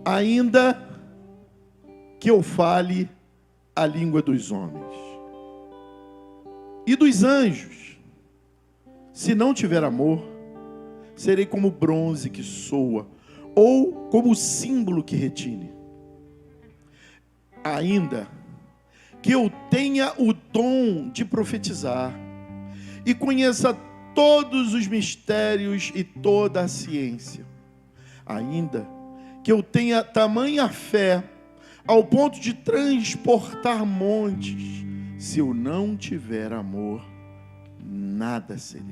ainda que eu fale a língua dos homens e dos anjos, se não tiver amor, serei como bronze que soa, ou como símbolo que retine. Ainda que eu tenha o dom de profetizar e conheça todos os mistérios e toda a ciência, ainda que eu tenha tamanha fé ao ponto de transportar montes, se eu não tiver amor, nada serei.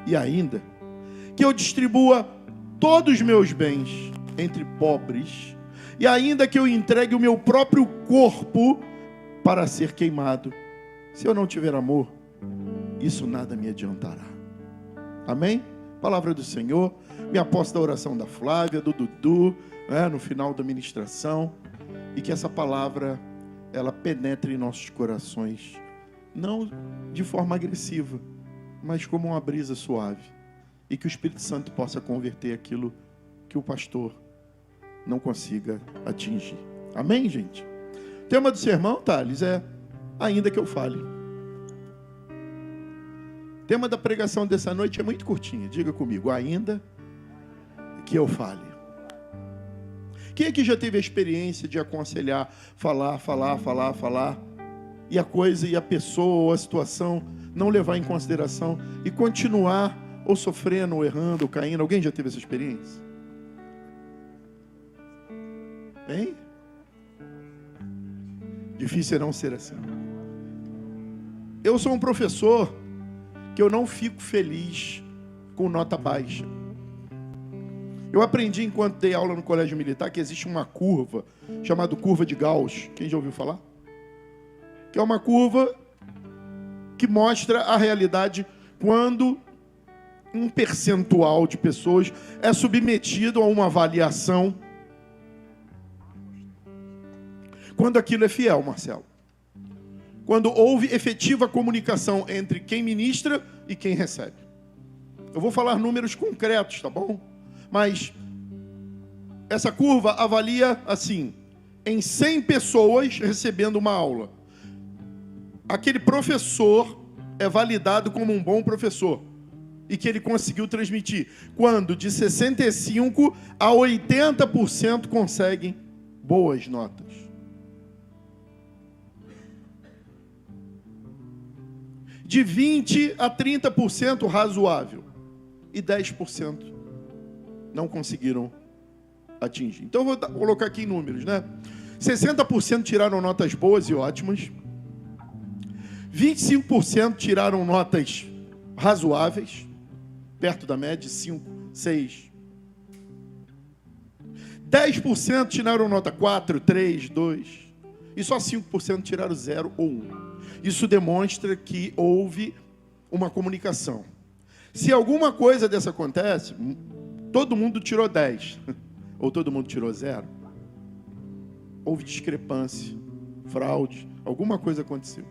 E ainda que eu distribua todos os meus bens entre pobres, e ainda que eu entregue o meu próprio corpo para ser queimado, se eu não tiver amor, isso nada me adiantará. Amém? Palavra do Senhor. Me aposto da oração da Flávia, do Dudu, no final da ministração, e que essa palavra ela penetre em nossos corações, não de forma agressiva, mas como uma brisa suave, e que o Espírito Santo possa converter aquilo que o pastor não consiga atingir. Amém, gente? O tema do sermão, Thales, é ainda que eu fale. O tema da pregação dessa noite é muito curtinho. Diga comigo, ainda que eu fale. Quem aqui já teve a experiência de aconselhar, falar, e a coisa, e a pessoa, ou a situação não levar em consideração e continuar ou sofrendo, ou errando, ou caindo? Alguém já teve essa experiência? Hein? Difícil é não ser assim. Eu sou um professor que eu não fico feliz com nota baixa. Eu aprendi enquanto dei aula no colégio militar que existe uma curva chamada curva de Gauss. Quem já ouviu falar? Que é uma curva que mostra a realidade quando um percentual de pessoas é submetido a uma avaliação. Quando aquilo é fiel, Marcelo. Quando houve efetiva comunicação entre quem ministra e quem recebe. Eu vou falar números concretos, tá bom? Mas essa curva avalia assim, em 100 pessoas recebendo uma aula. Aquele professor é validado como um bom professor e que ele conseguiu transmitir. Quando de 65% a 80% conseguem boas notas. De 20% a 30% razoável. E 10% não conseguiram atingir. Então eu vou colocar aqui em números, né? 60% tiraram notas boas e ótimas. 25% tiraram notas razoáveis, perto da média, 5, 6. 10% tiraram nota 4, 3, 2. E só 5% tiraram 0 ou 1. Isso demonstra que houve uma comunicação. Se alguma coisa dessa acontece, todo mundo tirou 10, ou todo mundo tirou 0, houve discrepância, fraude, alguma coisa aconteceu.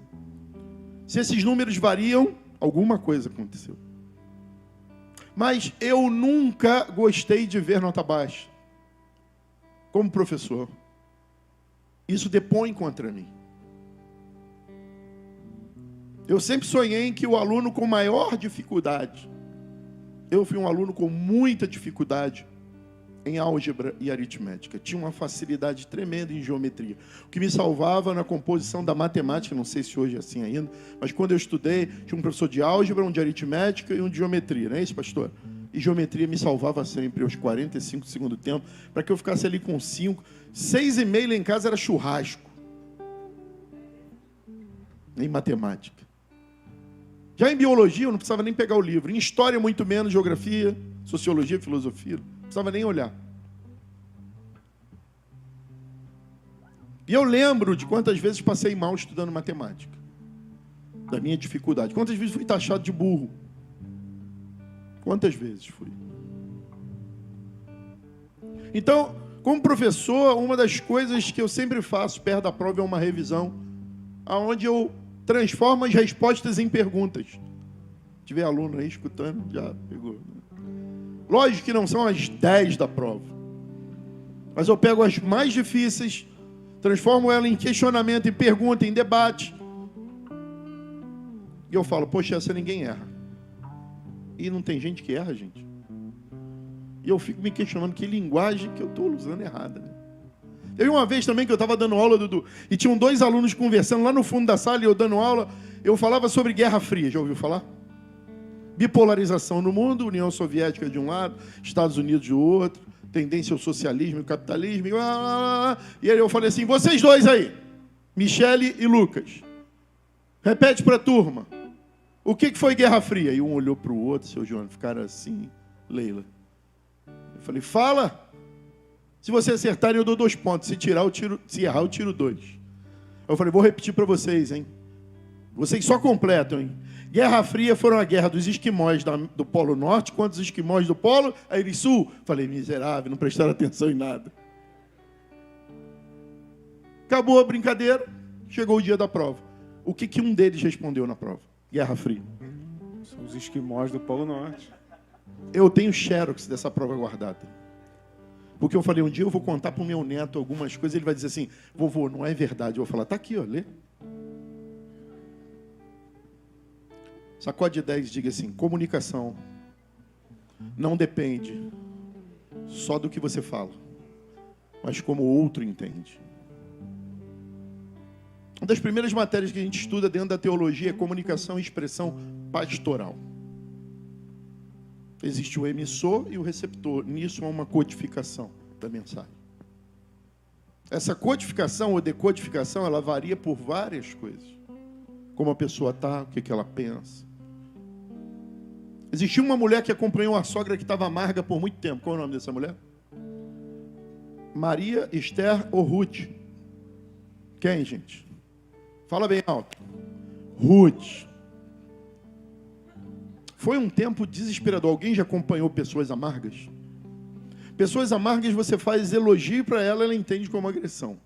Se esses números variam, alguma coisa aconteceu. Mas eu nunca gostei de ver nota baixa. Como professor, isso depõe contra mim. Eu sempre sonhei que o aluno com maior dificuldade, eu fui um aluno com muita dificuldade em álgebra e aritmética. Tinha uma facilidade tremenda em geometria. O que me salvava na composição da matemática, não sei se hoje é assim ainda, mas quando eu estudei, tinha um professor de álgebra, um de aritmética e um de geometria, não é isso, pastor? E geometria me salvava sempre, aos 45 do segundo tempo, para que eu ficasse ali com 5, 6,5 lá em casa era churrasco. Em matemática. Já em biologia, eu não precisava nem pegar o livro. Em história, muito menos. Geografia, sociologia, filosofia. Não precisava nem olhar. E eu lembro de quantas vezes passei mal estudando matemática. Da minha dificuldade. Quantas vezes fui taxado de burro. Quantas vezes fui. Então, como professor, uma das coisas que eu sempre faço perto da prova é uma revisão, onde eu transforma as respostas em perguntas. Se tiver aluno aí escutando, já pegou. Lógico que não são as 10 da prova. Mas eu pego as mais difíceis, transformo ela em questionamento, em pergunta, em debate. E eu falo, poxa, essa ninguém erra. E não tem gente que erra, gente. E eu fico me questionando que linguagem que eu estou usando errada, né? Teve uma vez também que eu estava dando aula, Dudu, e tinham 2 alunos conversando lá no fundo da sala, e eu dando aula, eu falava sobre Guerra Fria, já ouviu falar? Bipolarização no mundo, União Soviética de um lado, Estados Unidos do outro, tendência ao socialismo e capitalismo, e aí eu falei assim, vocês dois aí, Michele e Lucas, repete para a turma, o que foi Guerra Fria? E um olhou para o outro, seu João, ficaram assim, Leila. Eu falei, fala. Se você acertar, eu dou 2 pontos. Se tirar, eu tiro, se errar, eu tiro 2. Eu falei, vou repetir para vocês, hein? Vocês só completam, hein? Guerra Fria foram a guerra dos esquimós do Polo Norte contra os esquimós do Polo Sul. Falei, miserável, não prestaram atenção em nada. Acabou a brincadeira, chegou o dia da prova. O que um deles respondeu na prova? Guerra Fria. São os esquimós do Polo Norte. Eu tenho xerox dessa prova guardada. Porque eu falei, um dia eu vou contar para o meu neto algumas coisas, ele vai dizer assim, vovô, não é verdade. Eu vou falar, tá aqui, ó, lê. Sacode 10, diga assim, comunicação não depende só do que você fala, mas como o outro entende. Uma das primeiras matérias que a gente estuda dentro da teologia é comunicação e expressão pastoral. Existe o emissor e o receptor. Nisso há uma codificação da mensagem. Essa codificação ou decodificação, ela varia por várias coisas. Como a pessoa está, o que ela pensa. Existia uma mulher que acompanhou a sogra que estava amarga por muito tempo. Qual é o nome dessa mulher? Maria, Esther ou Ruth? Quem, gente? Fala bem alto. Ruth. Foi um tempo desesperador. Alguém já acompanhou pessoas amargas? Pessoas amargas, você faz elogio para ela, ela entende como agressão.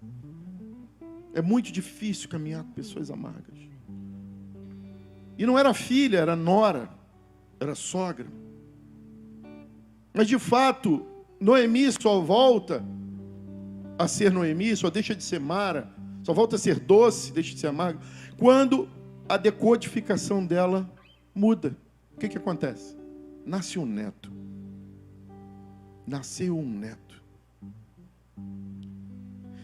É muito difícil caminhar com pessoas amargas. E não era filha, era nora, era sogra. Mas de fato, Noemi só volta a ser Noemi, só deixa de ser Mara, só volta a ser doce, deixa de ser amarga, quando a decodificação dela muda. O que acontece? Nasce um neto. Nasceu um neto.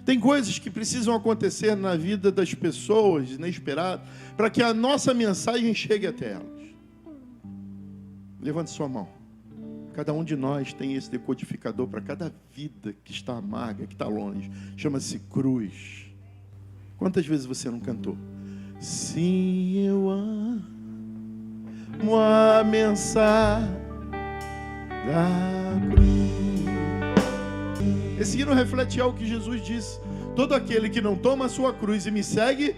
Tem coisas que precisam acontecer na vida das pessoas, inesperadas, para que a nossa mensagem chegue até elas. Levante sua mão. Cada um de nós tem esse decodificador para cada vida que está amarga, que está longe. Chama-se cruz. Quantas vezes você não cantou? Sim, eu amo a mensagem da cruz. Esse hino reflete algo que Jesus disse: todo aquele que não toma a sua cruz e me segue,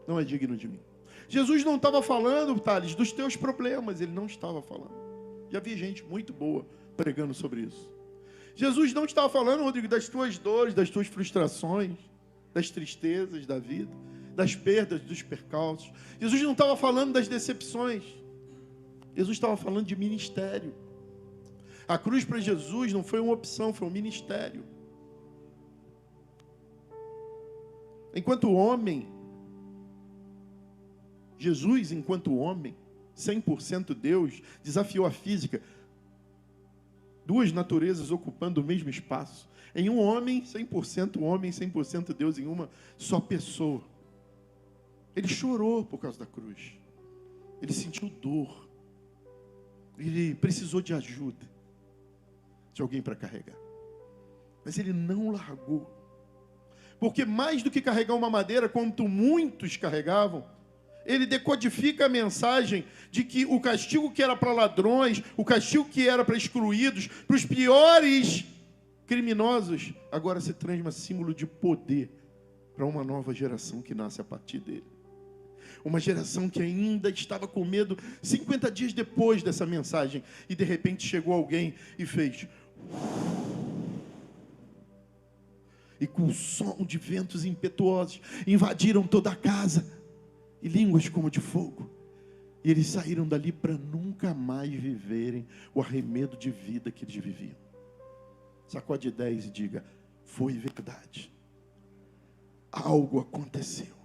não é digno de mim. Jesus não estava falando, Thales, dos teus problemas, ele não estava falando. Já vi gente muito boa pregando sobre isso. Jesus não estava falando, Rodrigo, das tuas dores, das tuas frustrações, das tristezas da vida, das perdas, dos percalços. Jesus não estava falando das decepções. Jesus estava falando de ministério. A cruz para Jesus não foi uma opção, foi um ministério. Enquanto homem, Jesus, enquanto homem, 100% Deus, desafiou a física. Duas naturezas ocupando o mesmo espaço. Em um homem, 100% Deus, em uma só pessoa. Ele chorou por causa da cruz. Ele sentiu dor. Ele precisou de ajuda. De alguém para carregar. Mas ele não largou. Porque mais do que carregar uma madeira, como muitos carregavam, ele decodifica a mensagem de que o castigo que era para ladrões, o castigo que era para excluídos, para os piores criminosos, agora se transforma em símbolo de poder para uma nova geração que nasce a partir dele. Uma geração que ainda estava com medo 50 dias depois dessa mensagem. E de repente chegou alguém e fez... E com o som de ventos impetuosos, invadiram toda a casa. E línguas como de fogo. E eles saíram dali para nunca mais viverem o arremedo de vida que eles viviam. Sacode 10 e diga: foi verdade. Algo aconteceu.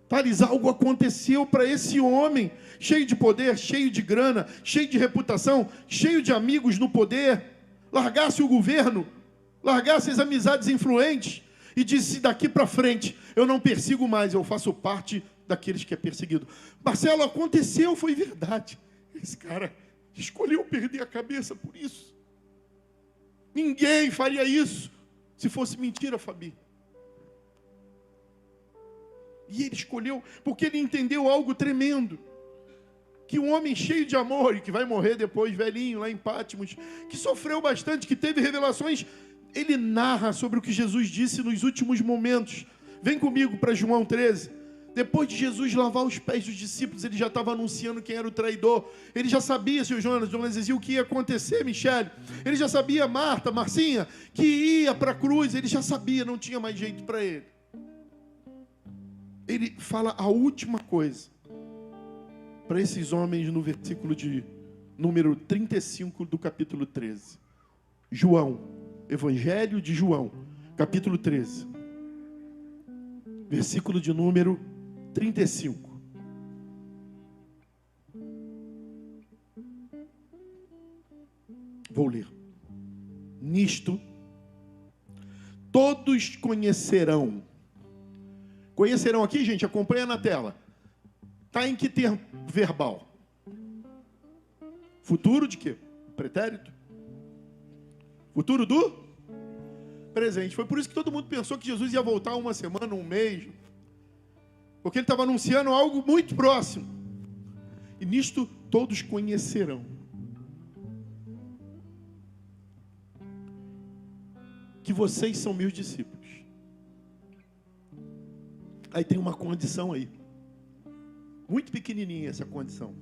Thales, algo aconteceu para esse homem, cheio de poder, cheio de grana, cheio de reputação, cheio de amigos no poder, largasse o governo, largasse as amizades influentes e disse: daqui para frente eu não persigo mais, eu faço parte daqueles que é perseguido. Marcelo, aconteceu, foi verdade. Esse cara escolheu perder a cabeça por isso. Ninguém faria isso se fosse mentira, Fabi. E ele escolheu, porque ele entendeu algo tremendo. Que um homem cheio de amor, e que vai morrer depois, velhinho, lá em Pátimos, que sofreu bastante, que teve revelações, ele narra sobre o que Jesus disse nos últimos momentos. Vem comigo para João 13. Depois de Jesus lavar os pés dos discípulos, ele já estava anunciando quem era o traidor. Ele já sabia, seu Jonas dizia o que ia acontecer, Michele. Ele já sabia, Marta, Marcinha, que ia para a cruz. Ele já sabia, não tinha mais jeito para ele. Ele fala a última coisa para esses homens no versículo de número 35 do capítulo 13. João, Evangelho de João, capítulo 13, versículo de número 35. Vou ler. Nisto, todos conhecerão. Conhecerão aqui, gente, acompanha na tela. Está em que termo verbal? Futuro de quê? Pretérito? Futuro do presente. Foi por isso que todo mundo pensou que Jesus ia voltar uma semana, um mês. Porque ele estava anunciando algo muito próximo. E nisto todos conhecerão. Que vocês são meus discípulos. Aí tem uma condição aí. Muito pequenininha essa condição.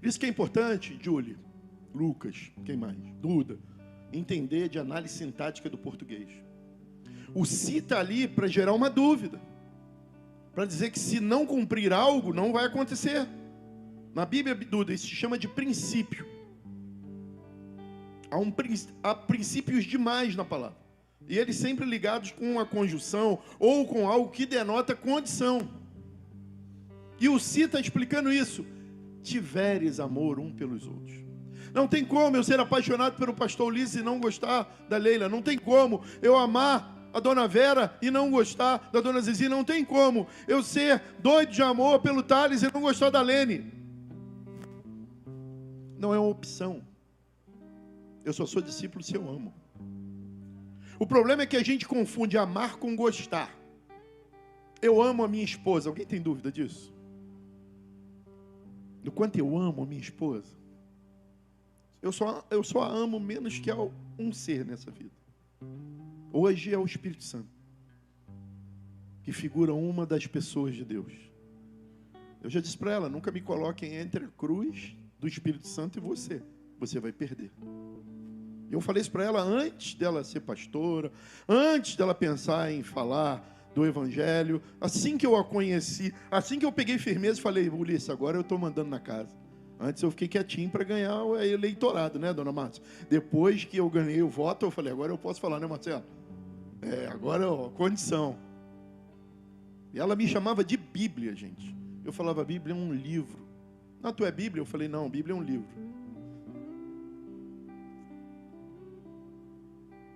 Isso que é importante, Julie, Lucas, quem mais? Duda. Entender de análise sintática do português. O se está ali para gerar uma dúvida. Para dizer que se não cumprir algo, não vai acontecer. Na Bíblia, Duda, isso se chama de princípio. Há princípios demais na palavra. E eles sempre ligados com uma conjunção ou com algo que denota condição. E o se está explicando isso. Tiveres amor um pelos outros. Não tem como eu ser apaixonado pelo pastor Ulisses e não gostar da Leila. Não tem como eu amar a dona Vera e não gostar da dona Zizi. Não tem como eu ser doido de amor pelo Thales e não gostar da Lene. Não é uma opção. Eu só sou discípulo se eu amo. O problema é que a gente confunde amar com gostar. Eu amo a minha esposa. Alguém tem dúvida disso? Do quanto eu amo a minha esposa? Eu só a amo menos que um ser nessa vida. Hoje é o Espírito Santo, que figura uma das pessoas de Deus. Eu já disse para ela, nunca me coloquem entre a cruz do Espírito Santo e você. Você vai perder. Eu falei isso para ela antes dela ser pastora, antes dela pensar em falar do Evangelho. Assim que eu a conheci, assim que eu peguei firmeza, falei: Ulisses, agora eu estou mandando na casa. Antes eu fiquei quietinho para ganhar o eleitorado, né, dona Márcia? Depois que eu ganhei o voto, eu falei: agora eu posso falar, né, Marcelo? Agora, condição. E ela me chamava de Bíblia, gente. Eu falava: Bíblia é um livro. Não, tu é Bíblia? Eu falei: não, Bíblia é um livro.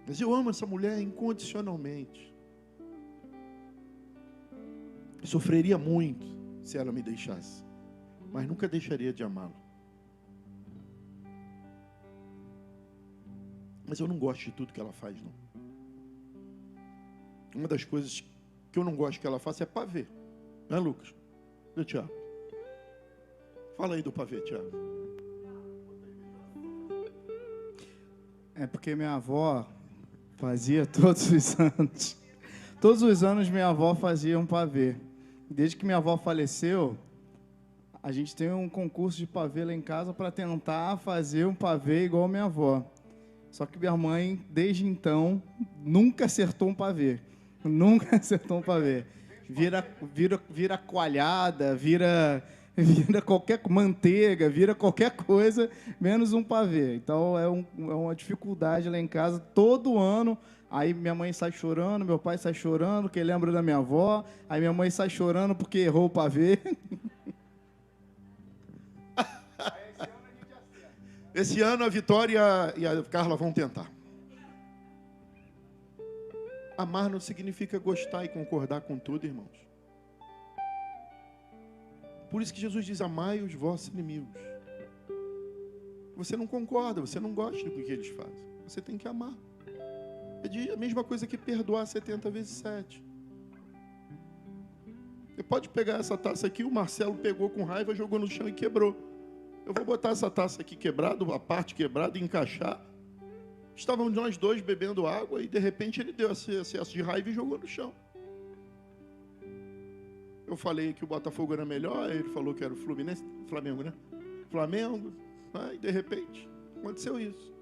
Mas eu amo essa mulher incondicionalmente. Sofreria muito se ela me deixasse, mas nunca deixaria de amá-la. Mas eu não gosto de tudo que ela faz, não. Uma das coisas que eu não gosto que ela faça é pavê. Né, Lucas? E Tiago? Fala aí do pavê, Tiago. É porque minha avó fazia todos os anos. Todos os anos minha avó fazia um pavê. Desde que minha avó faleceu, a gente tem um concurso de pavê lá em casa para tentar fazer um pavê igual a minha avó. Só que minha mãe, desde então, nunca acertou um pavê. Nunca acertou um pavê. Vira coalhada, vira vira qualquer manteiga, vira qualquer coisa, menos um pavê. Então é uma dificuldade lá em casa todo ano. Aí minha mãe sai chorando, meu pai sai chorando, porque lembra da minha avó. Aí minha mãe sai chorando porque errou o pavê. Esse ano a Vitória e a Carla vão tentar. Amar não significa gostar e concordar com tudo, irmãos. Por isso que Jesus diz: amai os vossos inimigos. Você não concorda, você não gosta do que eles fazem. Você tem que amar. É a mesma coisa que perdoar 70 vezes 7. Você pode pegar essa taça aqui, o Marcelo pegou com raiva, jogou no chão e quebrou. Eu vou botar essa taça aqui quebrada, a parte quebrada, e encaixar. Estávamos nós dois bebendo água e de repente ele deu esse excesso de raiva e jogou no chão. Eu falei que o Botafogo era melhor, ele falou que era o Fluminense, Flamengo, né? Flamengo, e de repente aconteceu isso.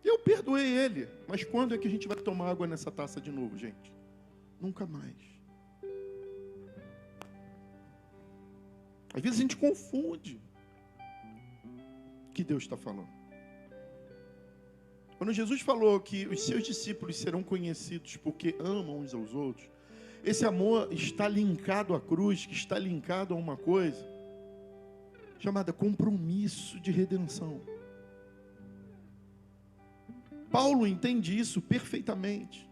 Eu perdoei ele, mas quando é que a gente vai tomar água nessa taça de novo, gente? Nunca mais. Às vezes a gente confunde o que Deus está falando. Quando Jesus falou que os seus discípulos serão conhecidos porque amam uns aos outros, esse amor está linkado à cruz, que está linkado a uma coisa chamada compromisso de redenção. Paulo entende isso perfeitamente.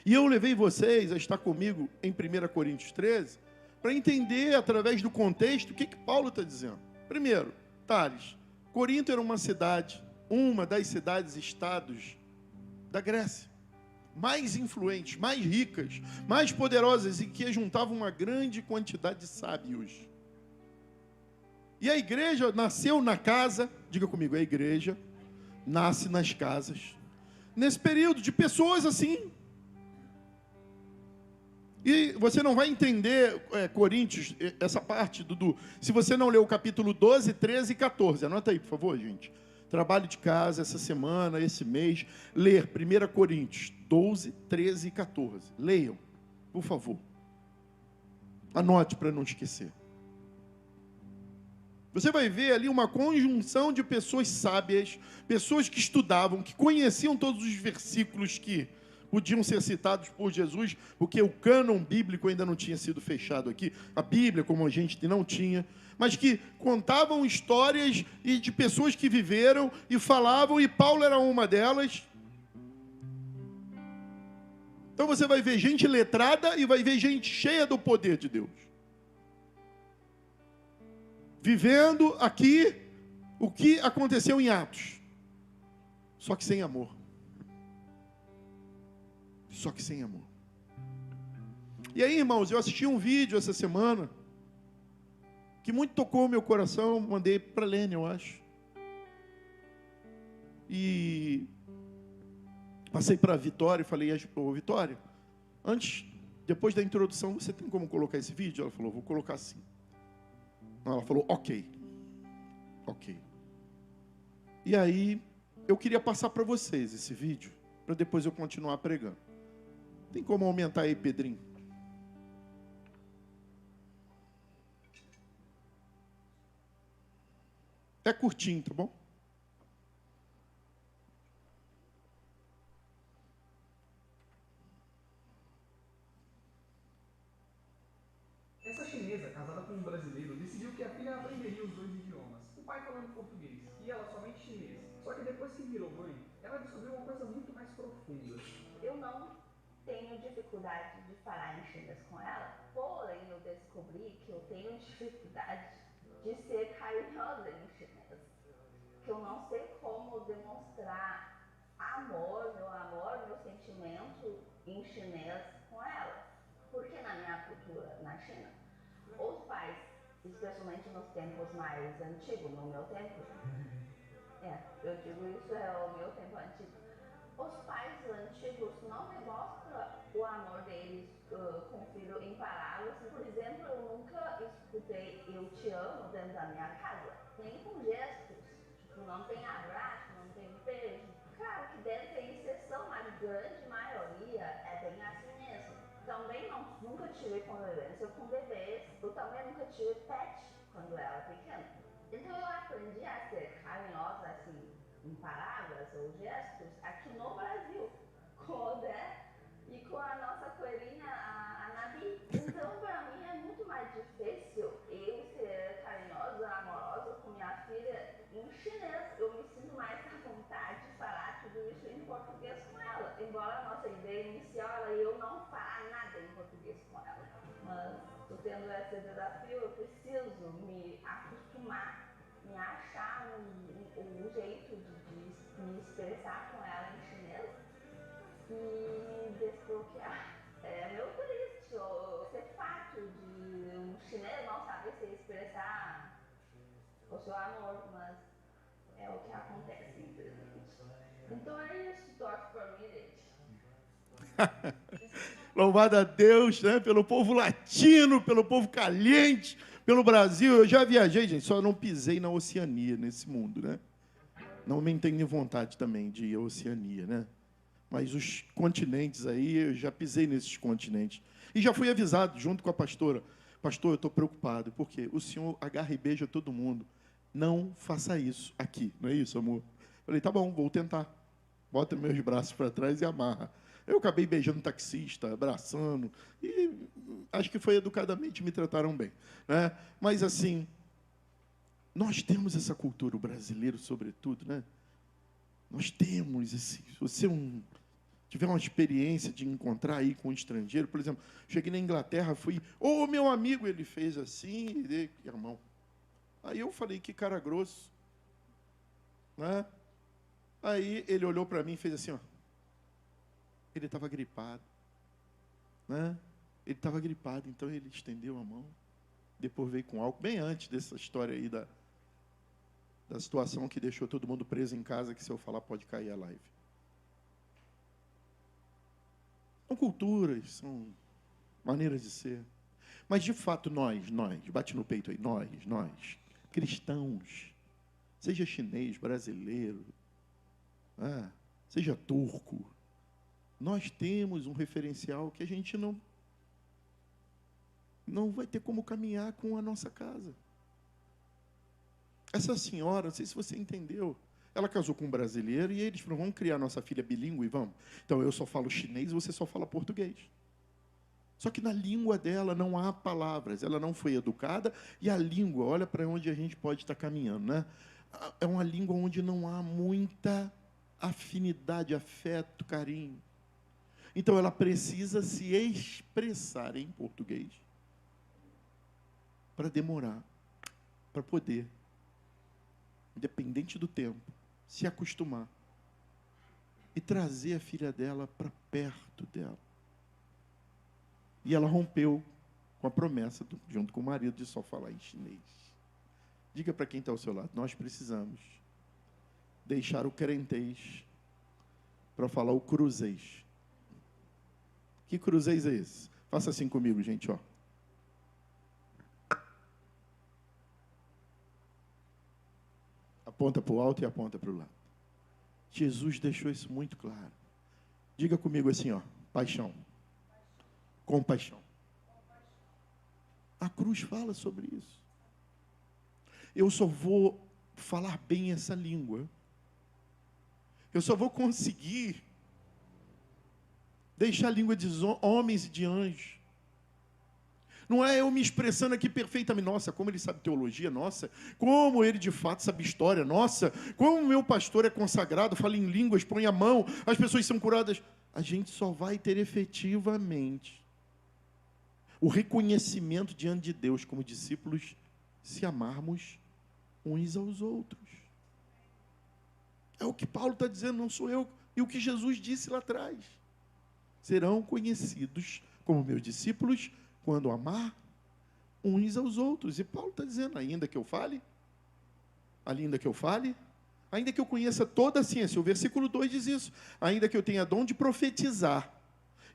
E eu levei vocês a estar comigo em 1 Coríntios 13, para entender através do contexto o que Paulo está dizendo. Primeiro, Tales, Corinto era uma das cidades-estados da Grécia, mais influentes, mais ricas, mais poderosas, e que juntavam uma grande quantidade de sábios. E a igreja nasceu na casa, diga comigo, a igreja nasce nas casas, nesse período de pessoas assim. E você não vai entender, Coríntios, essa parte, Dudu, se você não ler o capítulo 12, 13 e 14. Anota aí, por favor, gente. Trabalho de casa essa semana, esse mês. Ler 1 Coríntios 12, 13 e 14. Leiam, por favor. Anote para não esquecer. Você vai ver ali uma conjunção de pessoas sábias, pessoas que estudavam, que conheciam todos os versículos que podiam ser citados por Jesus, porque o cânon bíblico ainda não tinha sido fechado aqui, a Bíblia, como a gente não tinha, mas que contavam histórias e de pessoas que viveram e falavam, e Paulo era uma delas. Então você vai ver gente letrada e vai ver gente cheia do poder de Deus, vivendo aqui o que aconteceu em Atos, só que sem amor. Só que sem amor. E aí, irmãos, eu assisti um vídeo essa semana que muito tocou o meu coração, mandei para a Lene, eu acho. E passei para a Vitória e falei: ô Vitória, depois da introdução, você tem como colocar esse vídeo? Ela falou: vou colocar sim. Ela falou: ok. E aí, eu queria passar para vocês esse vídeo, para depois eu continuar pregando. Tem como aumentar aí, Pedrinho? É curtinho, tá bom? Essa chinesa, casada com um brasileiro, decidiu que a filha aprenderia os dois idiomas. O pai falando português e ela somente chinês. Só que depois que virou mãe, ela descobriu uma coisa muito mais profunda. Eu não tenho dificuldade de falar em chinês com ela, porém eu descobri que eu tenho dificuldade de ser carinhosa em chinês. Que eu não sei como demonstrar meu sentimento em chinês com ela. Porque na minha cultura, na China, os pais, especialmente nos tempos mais antigos, no meu tempo, eu digo isso é o meu tempo antigo, os pais antigos não demonstram o amor deles com o filho em palavras. Por exemplo, eu nunca escutei "eu te amo" dentro da minha casa, nem com gestos. Tipo, não tem abraço, não tem beijo. Claro que deve ter exceção, mas a grande maioria é bem assim mesmo. Também nunca tive convivência com bebês, eu também nunca tive pet quando eu era pequena. Então eu aprendi a ser carinhosa, assim, em palavras ou gestos, aqui no Brasil, com o Odé e com a nossa coelhinha, a Nabi. Então, para mim, é muito mais difícil eu ser carinhosa, amorosa com minha filha em chinês. Eu me sinto mais à vontade de falar tudo isso em português com ela. Embora a nossa ideia inicial era eu não falar nada em português com ela. Mas, estou tendo esse desafio, eu preciso me acostumar, me achar um jeito de me expressar com ela em chinês e desbloquear. É meio triste esse fato de um chinês não saber se expressar o seu amor, mas é o que acontece, infelizmente. Então é isso, torce por mim, gente. Louvado a Deus, né? Pelo povo latino, pelo povo caliente, pelo Brasil. Eu já viajei, gente, só não pisei na Oceania, nesse mundo, né? Não me tenho vontade também de ir à Oceania, né? Mas os continentes aí, eu já pisei nesses continentes. E já fui avisado, junto com a pastora, pastor, eu estou preocupado, porque o senhor agarra e beija todo mundo. Não faça isso aqui, não é isso, amor? Falei, tá bom, vou tentar. Bota meus braços para trás e amarra. Eu acabei beijando taxista, abraçando, e acho que foi educadamente, me trataram bem, né? Mas, assim, nós temos essa cultura, o brasileiro, sobretudo, né? Nós temos esse... Se você tiver uma experiência de encontrar aí com um estrangeiro, por exemplo, cheguei na Inglaterra, fui... Ô, meu amigo, ele fez assim, e dei a mão. Aí eu falei, que cara grosso. Né? Aí ele olhou para mim e fez assim, ó. Ele estava gripado. Né? Ele estava gripado, então ele estendeu a mão. Depois veio com álcool, bem antes dessa história aí da situação que deixou todo mundo preso em casa, que se eu falar pode cair a live. São culturas, são maneiras de ser. Mas, de fato, nós, bate no peito aí, nós, cristãos, seja chinês, brasileiro, seja turco, nós temos um referencial que a gente não vai ter como caminhar com a nossa casa. Essa senhora, não sei se você entendeu, ela casou com um brasileiro e eles falaram, vamos criar nossa filha bilíngue, vamos. Então, eu só falo chinês, você só fala português. Só que na língua dela não há palavras, ela não foi educada, e a língua, olha para onde a gente pode estar caminhando, né? É uma língua onde não há muita afinidade, afeto, carinho. Então, ela precisa se expressar em português para demorar, para poder, independente do tempo, se acostumar e trazer a filha dela para perto dela. E ela rompeu com a promessa, junto com o marido, de só falar em chinês. Diga para quem está ao seu lado, nós precisamos deixar o crentez para falar o cruzês. Que cruzês é esse? Faça assim comigo, gente, ó. Aponta para o alto e aponta para o lado. Jesus deixou isso muito claro. Diga comigo assim, ó, paixão. Compaixão. A cruz fala sobre isso. Eu só vou falar bem essa língua. Eu só vou conseguir deixar a língua de homens e de anjos. Não é eu me expressando aqui perfeitamente. Nossa, como ele sabe teologia. Nossa, como ele de fato sabe história. Nossa, como o meu pastor é consagrado, fala em línguas, põe a mão, as pessoas são curadas. A gente só vai ter efetivamente o reconhecimento diante de Deus como discípulos se amarmos uns aos outros. É o que Paulo está dizendo, não sou eu. E o que Jesus disse lá atrás. Serão conhecidos como meus discípulos quando amar uns aos outros. E Paulo está dizendo, ainda que eu fale, ainda que eu conheça toda a ciência. O versículo 2 diz isso. Ainda que eu tenha dom de profetizar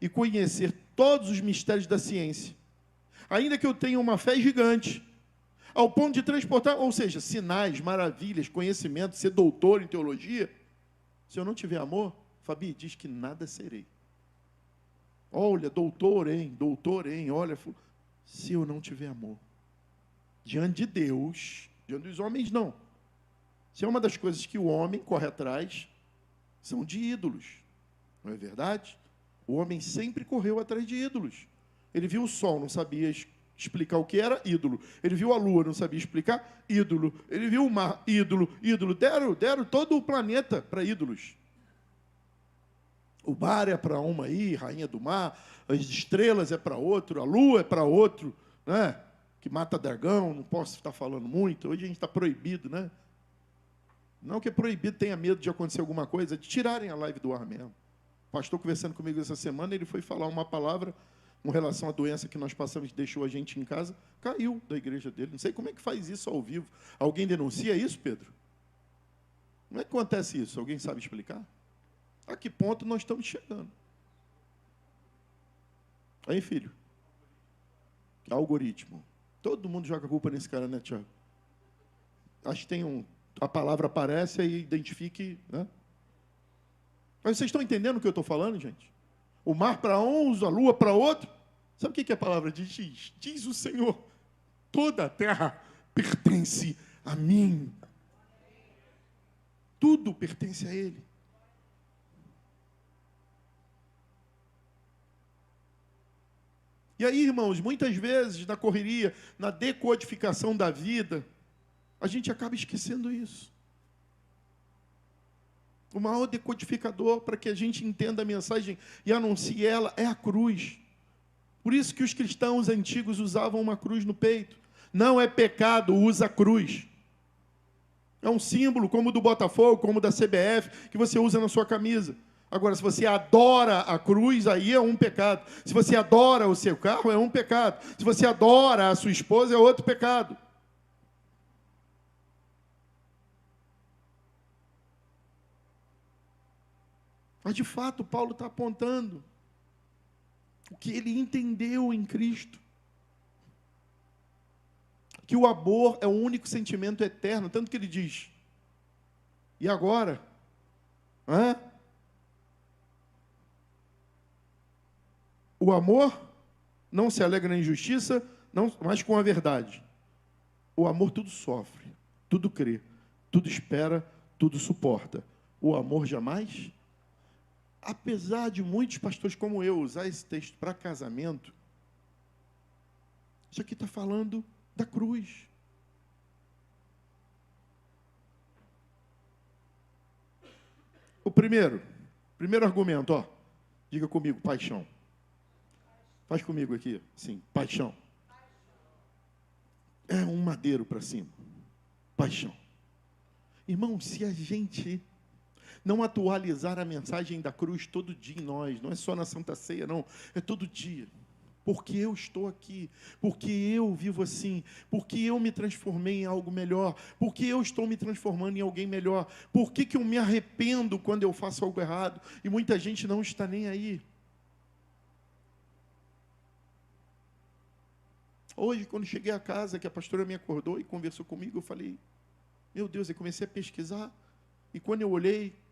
e conhecer todos os mistérios da ciência. Ainda que eu tenha uma fé gigante, ao ponto de transportar, ou seja, sinais, maravilhas, conhecimento, ser doutor em teologia. Se eu não tiver amor, Fabi, diz que nada serei. Olha, doutor, hein? Doutor, hein? Olha, se eu não tiver amor, diante de Deus, diante dos homens, não. Se é uma das coisas que o homem corre atrás, são de ídolos. Não é verdade? O homem sempre correu atrás de ídolos. Ele viu o sol, não sabia explicar o que era, ídolo. Ele viu a lua, não sabia explicar, ídolo. Ele viu o mar, ídolo, ídolo. Deram todo o planeta para ídolos. O mar é para uma aí, rainha do mar, as estrelas é para outro, a lua é para outro, né? Que mata dragão, não posso estar falando muito, hoje a gente está proibido, né? Não que é proibido, tenha medo de acontecer alguma coisa, de tirarem a live do ar mesmo. O pastor conversando comigo essa semana, ele foi falar uma palavra com relação à doença que nós passamos, que deixou a gente em casa, caiu da igreja dele. Não sei como é que faz isso ao vivo. Alguém denuncia isso, Pedro? Como é que acontece isso? Alguém sabe explicar? A que ponto nós estamos chegando? Aí, filho, algoritmo. Todo mundo joga culpa nesse cara, né, Tiago? Acho que tem a palavra aparece e identifique, né? Mas vocês estão entendendo o que eu estou falando, gente? O mar para uns, a lua para outro. Sabe o que a palavra diz? Diz o Senhor, toda a terra pertence a mim. Tudo pertence a Ele. E aí, irmãos, muitas vezes na correria, na decodificação da vida, a gente acaba esquecendo isso. O maior decodificador para que a gente entenda a mensagem e anuncie ela é a cruz. Por isso que os cristãos antigos usavam uma cruz no peito. Não é pecado, usa a cruz. É um símbolo como o do Botafogo, como o da CBF, que você usa na sua camisa. Agora, se você adora a cruz, aí é um pecado. Se você adora o seu carro, é um pecado. Se você adora a sua esposa, é outro pecado. Mas, de fato, Paulo está apontando o que ele entendeu em Cristo. Que o amor é o único sentimento eterno. Tanto que ele diz, e agora? O amor não se alegra na injustiça, mas com a verdade. O amor tudo sofre, tudo crê, tudo espera, tudo suporta. O amor jamais... Apesar de muitos pastores como eu usar esse texto para casamento, isso aqui está falando da cruz. O primeiro argumento, ó, diga comigo, paixão. Faz comigo aqui, sim, paixão. É um madeiro para cima. Paixão. Irmão, se a gente não atualizar a mensagem da cruz todo dia em nós, não é só na Santa Ceia, não, é todo dia. Porque eu estou aqui, porque eu vivo assim, porque eu me transformei em algo melhor, porque eu estou me transformando em alguém melhor, por que eu me arrependo quando eu faço algo errado, e muita gente não está nem aí. Hoje, quando cheguei a casa, que a pastora me acordou e conversou comigo, eu falei, meu Deus, eu comecei a pesquisar, e quando eu olhei,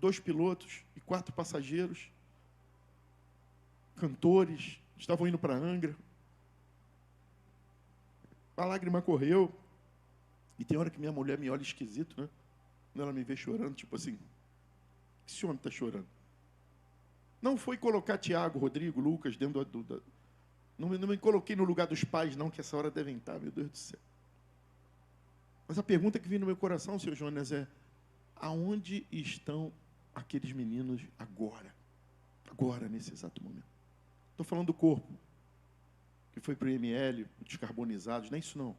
2 pilotos e 4 passageiros, cantores, estavam indo para Angra. A lágrima correu. E tem hora que minha mulher me olha esquisito, né? Quando ela me vê chorando, tipo assim, esse homem está chorando. Não foi colocar Tiago, Rodrigo, Lucas dentro não me coloquei no lugar dos pais, não, que essa hora devem estar, meu Deus do céu. Mas a pergunta que vem no meu coração, senhor Jonas, é: aonde estão aqueles meninos agora? Agora, nesse exato momento. Estou falando do corpo, que foi para o IML, descarbonizados, não é isso não.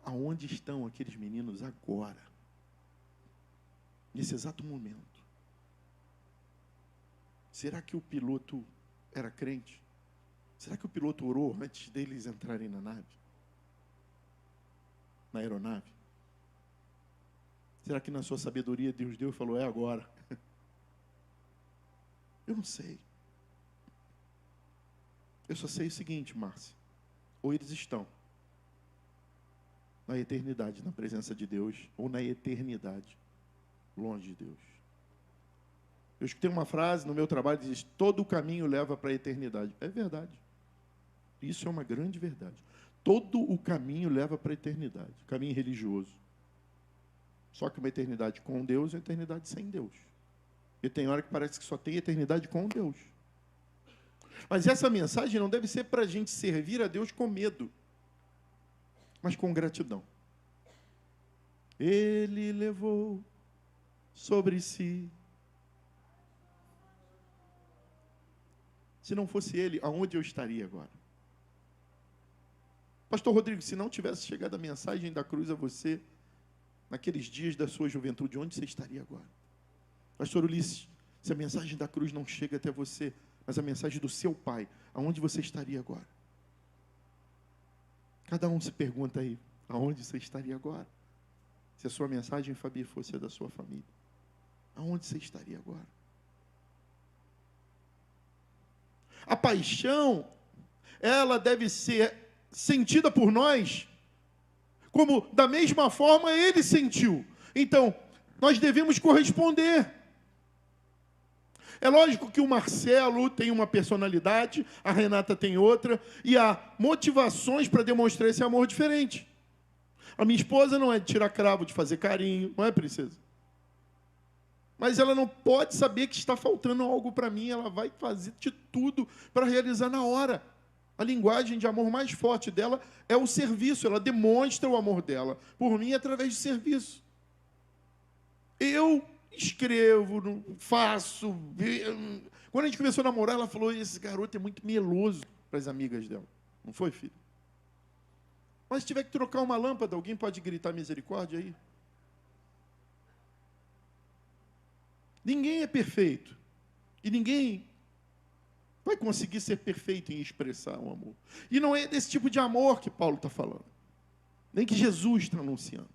Aonde estão aqueles meninos agora? Nesse exato momento. Será que o piloto era crente? Será que o piloto orou antes deles entrarem na nave? Na aeronave? Será que na sua sabedoria Deus deu e falou, é agora? Eu não sei. Eu só sei o seguinte, Márcia. Ou eles estão na eternidade, na presença de Deus, ou na eternidade, longe de Deus. Eu escutei uma frase no meu trabalho que diz: todo o caminho leva para a eternidade. É verdade. Isso é uma grande verdade. Todo o caminho leva para a eternidade. Caminho religioso. Só que uma eternidade com Deus é uma eternidade sem Deus. E tem hora que parece que só tem eternidade com Deus. Mas essa mensagem não deve ser para a gente servir a Deus com medo, mas com gratidão. Ele levou sobre si. Se não fosse Ele, aonde eu estaria agora? Pastor Rodrigo, se não tivesse chegado a mensagem da cruz a você, naqueles dias da sua juventude, onde você estaria agora? Pastor Ulisses, se a mensagem da cruz não chega até você, mas a mensagem do seu pai, aonde você estaria agora? Cada um se pergunta aí, aonde você estaria agora? Se a sua mensagem, Fabi, fosse a da sua família, aonde você estaria agora? A paixão, ela deve ser sentida por nós, como da mesma forma ele sentiu. Então, nós devemos corresponder. É lógico que o Marcelo tem uma personalidade, a Renata tem outra, e há motivações para demonstrar esse amor diferente. A minha esposa não é de tirar cravo, de fazer carinho, não é, princesa? Mas ela não pode saber que está faltando algo para mim, ela vai fazer de tudo para realizar na hora. A linguagem de amor mais forte dela é o serviço, ela demonstra o amor dela por mim através de serviço. Eu escrevo, faço. Quando a gente começou a namorar, ela falou: esse garoto é muito meloso, para as amigas dela. Não foi, filho? Mas se tiver que trocar uma lâmpada, alguém pode gritar misericórdia aí? Ninguém é perfeito. E ninguém vai conseguir ser perfeito em expressar o amor. E não é desse tipo de amor que Paulo está falando. Nem que Jesus está anunciando.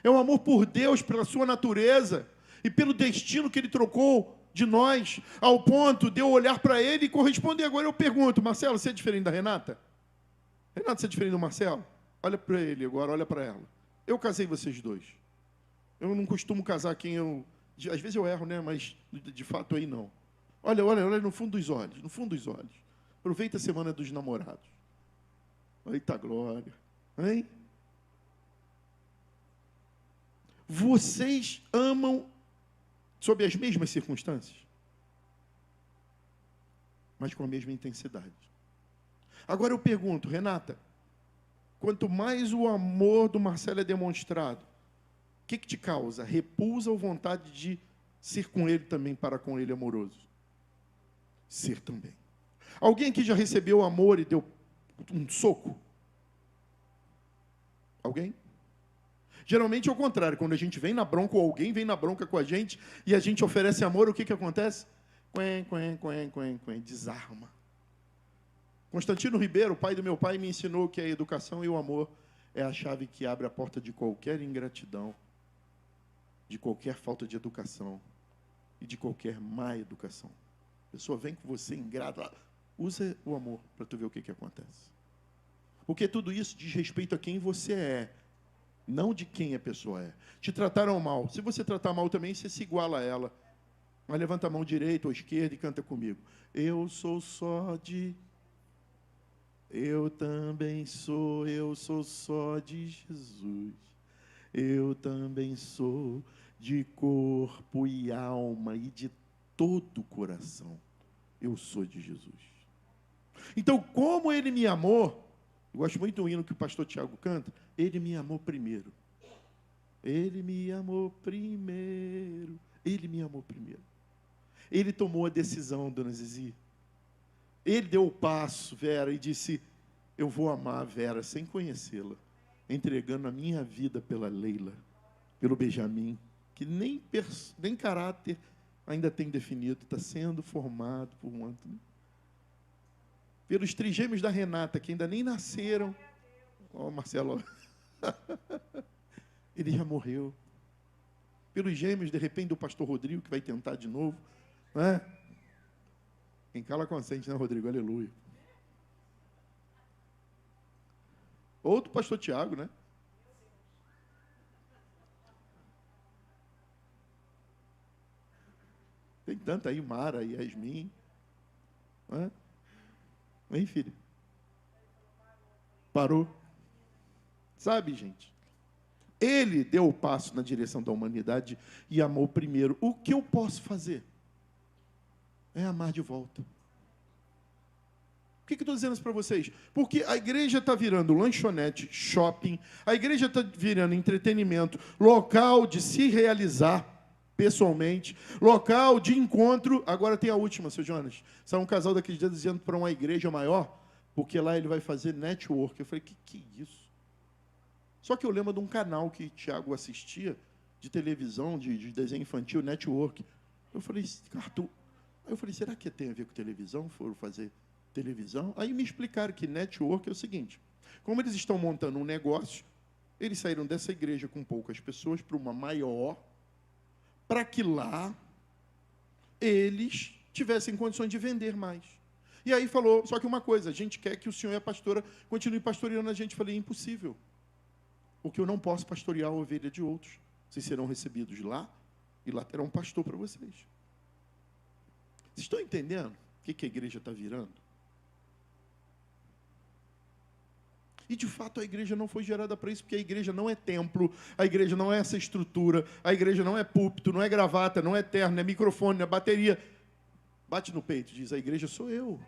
É um amor por Deus, pela sua natureza e pelo destino que Ele trocou de nós, ao ponto de eu olhar para Ele e corresponder. Agora eu pergunto: Marcelo, você é diferente da Renata? Renata, você é diferente do Marcelo? Olha para ele agora, olha para ela. Eu casei vocês dois. Eu não costumo casar quem eu... Às vezes eu erro, né? Mas de fato aí não. Olha no fundo dos olhos, no fundo dos olhos. Aproveita a semana dos namorados. Eita glória. Hein? Vocês amam sob as mesmas circunstâncias, mas com a mesma intensidade. Agora eu pergunto, Renata, quanto mais o amor do Marcelo é demonstrado, o que te causa? Repulsa ou vontade de ser com ele também, para com ele amoroso? Ser também. Alguém aqui já recebeu amor e deu um soco? Alguém? Geralmente é o contrário. Quando a gente vem na bronca, ou alguém vem na bronca com a gente, e a gente oferece amor, o que acontece? Desarma. Constantino Ribeiro, pai do meu pai, me ensinou que a educação e o amor é a chave que abre a porta de qualquer ingratidão, de qualquer falta de educação e de qualquer má educação. A pessoa vem com você ingrata, usa o amor para tu ver o que acontece. Porque tudo isso diz respeito a quem você é, não de quem a pessoa é. Te trataram mal. Se você tratar mal também, você se iguala a ela. Mas levanta a mão direita ou esquerda e canta comigo. Eu sou só de... Eu também sou, eu sou só de Jesus. Eu também sou de corpo e alma e de todo o coração. Eu sou de Jesus. Então, como Ele me amou, eu gosto muito do hino que o pastor Tiago canta, Ele me amou primeiro. Ele me amou primeiro. Ele me amou primeiro. Ele tomou a decisão, dona Zizi. Ele deu o passo, Vera, e disse: eu vou amar a Vera sem conhecê-la, entregando a minha vida pela Leila, pelo Benjamin, que nem caráter ainda tem definido, está sendo formado por um Antônio. Pelos trigêmeos da Renata, que ainda nem nasceram. Ó, Marcelo. Ele já morreu. Pelos gêmeos, de repente, do pastor Rodrigo, que vai tentar de novo. Não é? Quem cala consente, né, Rodrigo? Aleluia. Ou do pastor Tiago, né? Tem tanta aí, Mara e Yasmin. Não é? Hein, filha? Parou. Sabe, gente? Ele deu o passo na direção da humanidade e amou primeiro. O que eu posso fazer? É amar de volta. Por que eu estou dizendo isso para vocês? Porque a igreja está virando lanchonete, shopping, a igreja está virando entretenimento, local de se realizar pessoalmente, local de encontro. Agora tem a última, seu Jonas. São um casal daqueles dias dizendo para uma igreja maior, porque lá ele vai fazer network. Eu falei, que é isso? Só que eu lembro de um canal que Tiago assistia, de televisão, de desenho infantil, network. Eu falei, Arthur, aí eu falei, será que tem a ver com televisão? Foram fazer televisão? Aí me explicaram que network é o seguinte, como eles estão montando um negócio, eles saíram dessa igreja com poucas pessoas para uma maior, para que lá eles tivessem condições de vender mais. E aí falou, só que uma coisa, a gente quer que o senhor e a pastora continue pastoreando a gente. Eu falei, é impossível. Porque eu não posso pastorear a ovelha de outros. Vocês serão recebidos lá, e lá terá um pastor para vocês. Vocês estão entendendo o que a igreja está virando? E, de fato, a igreja não foi gerada para isso, porque a igreja não é templo, a igreja não é essa estrutura, a igreja não é púlpito, não é gravata, não é terno, não é microfone, não é bateria. Bate no peito, diz, a igreja sou eu.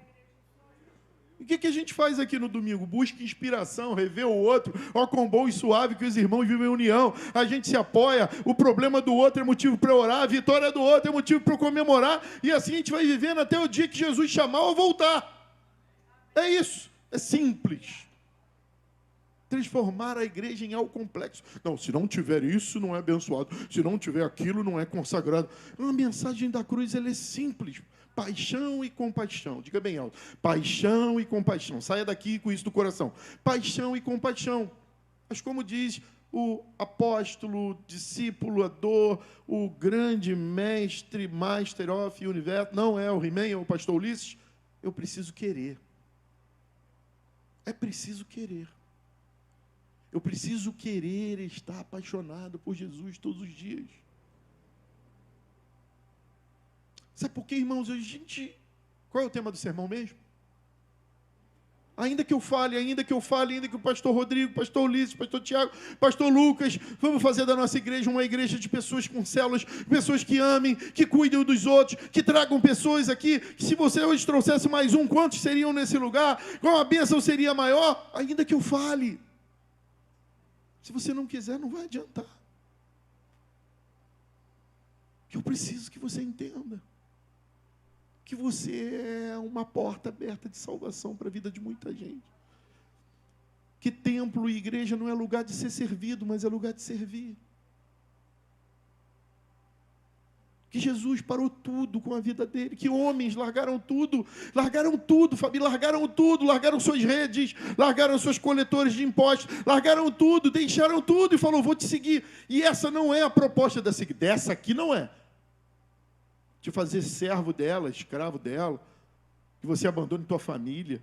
O que a gente faz aqui no domingo? Busca inspiração, rever o outro, ó, com bom e suave que os irmãos vivem em união. A gente se apoia, o problema do outro é motivo para orar, a vitória do outro é motivo para comemorar, e assim a gente vai vivendo até o dia que Jesus chamar ou voltar. É isso, é simples. Transformar a igreja em algo complexo. Não, se não tiver isso, não é abençoado. Se não tiver aquilo, não é consagrado. A mensagem da cruz, ela é simples. Paixão e compaixão. Diga bem alto. Paixão e compaixão. Saia daqui com isso do coração. Paixão e compaixão. Mas como diz o apóstolo, discipulador, o grande mestre, master of universo, não é o He-Man, é o pastor Ulisses, eu preciso querer. É preciso querer. Eu preciso querer estar apaixonado por Jesus todos os dias. Sabe por quê, irmãos? Qual é o tema do sermão mesmo? Ainda que eu fale, ainda que o pastor Rodrigo, pastor Ulisses, pastor Tiago, pastor Lucas, vamos fazer da nossa igreja uma igreja de pessoas com células, pessoas que amem, que cuidem dos outros, que tragam pessoas aqui, que se você hoje trouxesse mais um, quantos seriam nesse lugar? Qual a bênção seria maior? Ainda que eu fale. Se você não quiser, não vai adiantar. Que eu preciso que você entenda que você é uma porta aberta de salvação para a vida de muita gente. Que templo e igreja não é lugar de ser servido, mas é lugar de servir. Que Jesus parou tudo com a vida dele, que homens largaram tudo, família, largaram suas redes, largaram seus coletores de impostos, largaram tudo, deixaram tudo e falou, vou te seguir. E essa não é a proposta dessa aqui não é. De fazer servo dela, escravo dela, que você abandone tua família,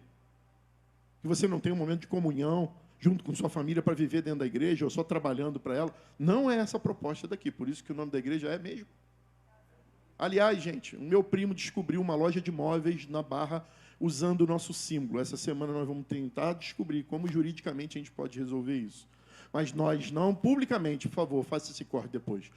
que você não tenha um momento de comunhão junto com sua família para viver dentro da igreja, ou só trabalhando para ela. Não é essa a proposta daqui, por isso que o nome da igreja é mesmo. Aliás, gente, o meu primo descobriu uma loja de móveis na Barra usando o nosso símbolo. Essa semana nós vamos tentar descobrir como juridicamente a gente pode resolver isso. Mas nós não, publicamente, por favor, faça esse corte depois.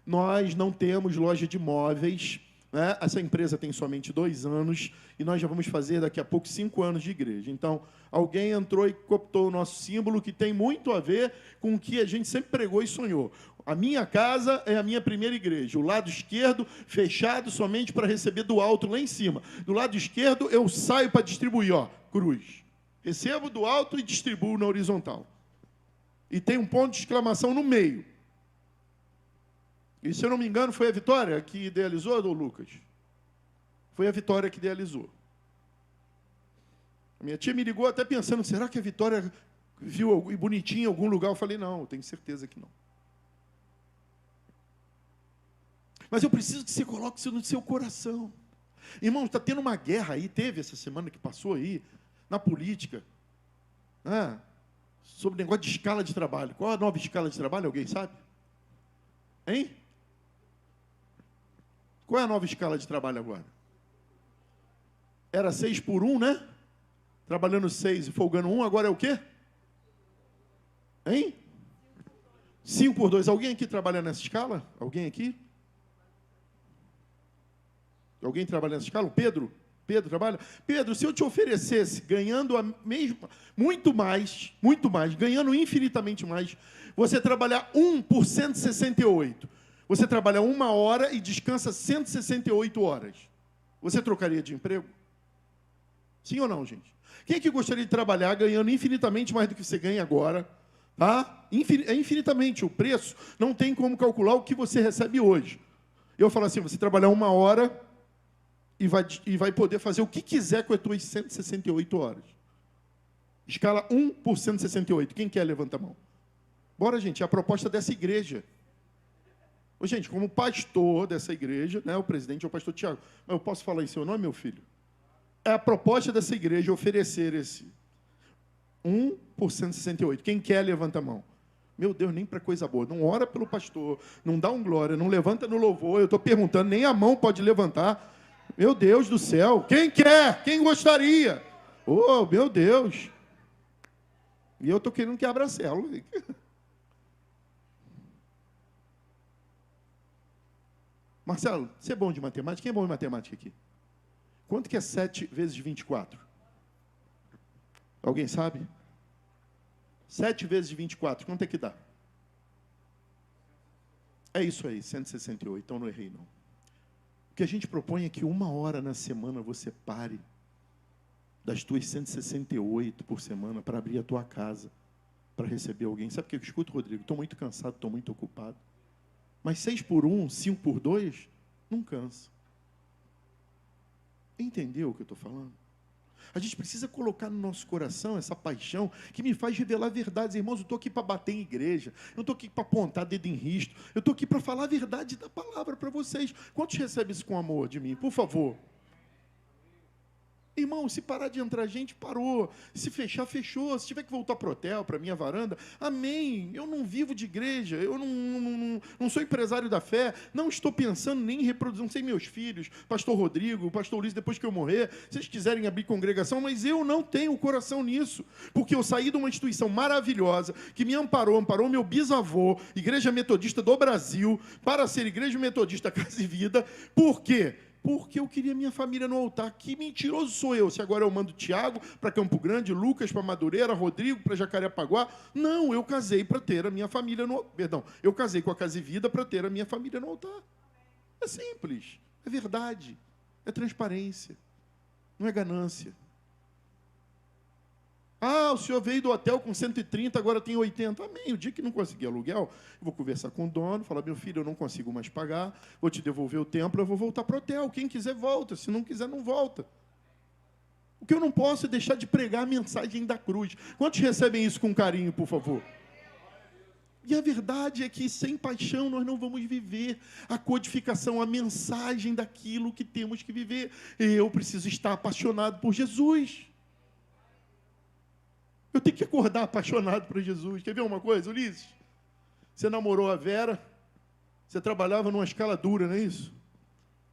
Nós não temos loja de móveis, né? Essa empresa tem somente 2 anos e nós já vamos fazer daqui a pouco 5 anos de igreja. Então, alguém entrou e cooptou o nosso símbolo, que tem muito a ver com o que a gente sempre pregou e sonhou. A minha casa é a minha primeira igreja. O lado esquerdo, fechado somente para receber do alto lá em cima. Do lado esquerdo, eu saio para distribuir, ó, cruz. Recebo do alto e distribuo na horizontal. E tem um ponto de exclamação no meio. E, se eu não me engano, foi a Vitória que idealizou, ou Lucas? Foi a Vitória que idealizou. A minha tia me ligou até pensando, será que a Vitória viu bonitinho em algum lugar? Eu falei, não, eu tenho certeza que não. Mas eu preciso que você coloque isso no seu coração. Irmão, está tendo uma guerra aí, teve essa semana que passou aí, na política, né, sobre o negócio de escala de trabalho. Qual a nova escala de trabalho? Alguém sabe? Hein? Qual é a nova escala de trabalho agora? Era 6 por 1, né? Trabalhando 6 e folgando 1, agora é o quê? Hein? 5 por 2. Alguém aqui trabalha nessa escala? Alguém aqui? Alguém trabalha nessa escala? O Pedro? Pedro trabalha? Pedro, se eu te oferecesse, ganhando a mesma, muito mais, ganhando infinitamente mais, você trabalhar 1 por 168. Você trabalha 1 hora e descansa 168 horas. Você trocaria de emprego? Sim ou não, gente? Quem é que gostaria de trabalhar ganhando infinitamente mais do que você ganha agora? Tá? É infinitamente. O preço não tem como calcular o que você recebe hoje. Eu falo assim, você trabalhar 1 hora e vai poder fazer o que quiser com as suas 168 horas. Escala 1 por 168. Quem quer, levanta a mão. Bora, gente, é a proposta dessa igreja. Ô, gente, como pastor dessa igreja, né, o presidente é o pastor Tiago, mas eu posso falar em seu nome, meu filho? É a proposta dessa igreja oferecer esse 1 por 168. Quem quer, levanta a mão. Meu Deus, nem para coisa boa. Não ora pelo pastor, não dá um glória, não levanta no louvor. Eu estou perguntando, nem a mão pode levantar. Meu Deus do céu. Quem quer? Quem gostaria? Oh, meu Deus. E eu estou querendo que abra a célula. Marcelo, você é bom de matemática? Quem é bom de matemática aqui? Quanto que é 7 vezes 24? Alguém sabe? 7 vezes 24, quanto é que dá? É isso aí, 168, então não errei não. O que a gente propõe é que 1 hora na semana você pare das tuas 168 por semana para abrir a tua casa, para receber alguém. Sabe o que eu escuto, Rodrigo? Estou muito cansado, estou muito ocupado. Mas 6 por 1, 5 por 2, não cansa. Entendeu o que eu estou falando? A gente precisa colocar no nosso coração essa paixão que me faz revelar verdades. Irmãos, eu estou aqui para bater em igreja, eu não estou aqui para apontar dedo em risto, eu estou aqui para falar a verdade da palavra para vocês. Quantos recebem isso com amor de mim? Por favor. Irmão, se parar de entrar gente, parou. Se fechar, fechou. Se tiver que voltar para o hotel, para a minha varanda, amém. Eu não vivo de igreja, eu não sou empresário da fé, não estou pensando nem em reproduzir, não sei meus filhos, pastor Rodrigo, pastor Luiz, depois que eu morrer, se vocês quiserem abrir congregação, mas eu não tenho coração nisso, porque eu saí de uma instituição maravilhosa, que me amparou meu bisavô, Igreja Metodista do Brasil, para ser Igreja Metodista Casa e Vida. Por quê? Porque eu queria minha família no altar. Que mentiroso sou eu, se agora eu mando Tiago para Campo Grande, Lucas para Madureira, Rodrigo para Jacarepaguá. Não, eu casei para ter a minha família no... Perdão, eu casei com a Casa e Vida para ter a minha família no altar. É simples, é verdade, é transparência, não é ganância. Ah, o senhor veio do hotel com 130, agora tem 80. Amém. O dia que não conseguir aluguel, eu vou conversar com o dono, falar, meu filho, eu não consigo mais pagar, vou te devolver o templo, eu vou voltar para o hotel. Quem quiser, volta. Se não quiser, não volta. O que eu não posso é deixar de pregar a mensagem da cruz. Quantos recebem isso com carinho, por favor? E a verdade é que sem paixão nós não vamos viver a codificação, a mensagem daquilo que temos que viver. Eu preciso estar apaixonado por Jesus. Eu tenho que acordar apaixonado por Jesus. Quer ver uma coisa, Ulisses? Você namorou a Vera, você trabalhava numa escala dura, não é isso?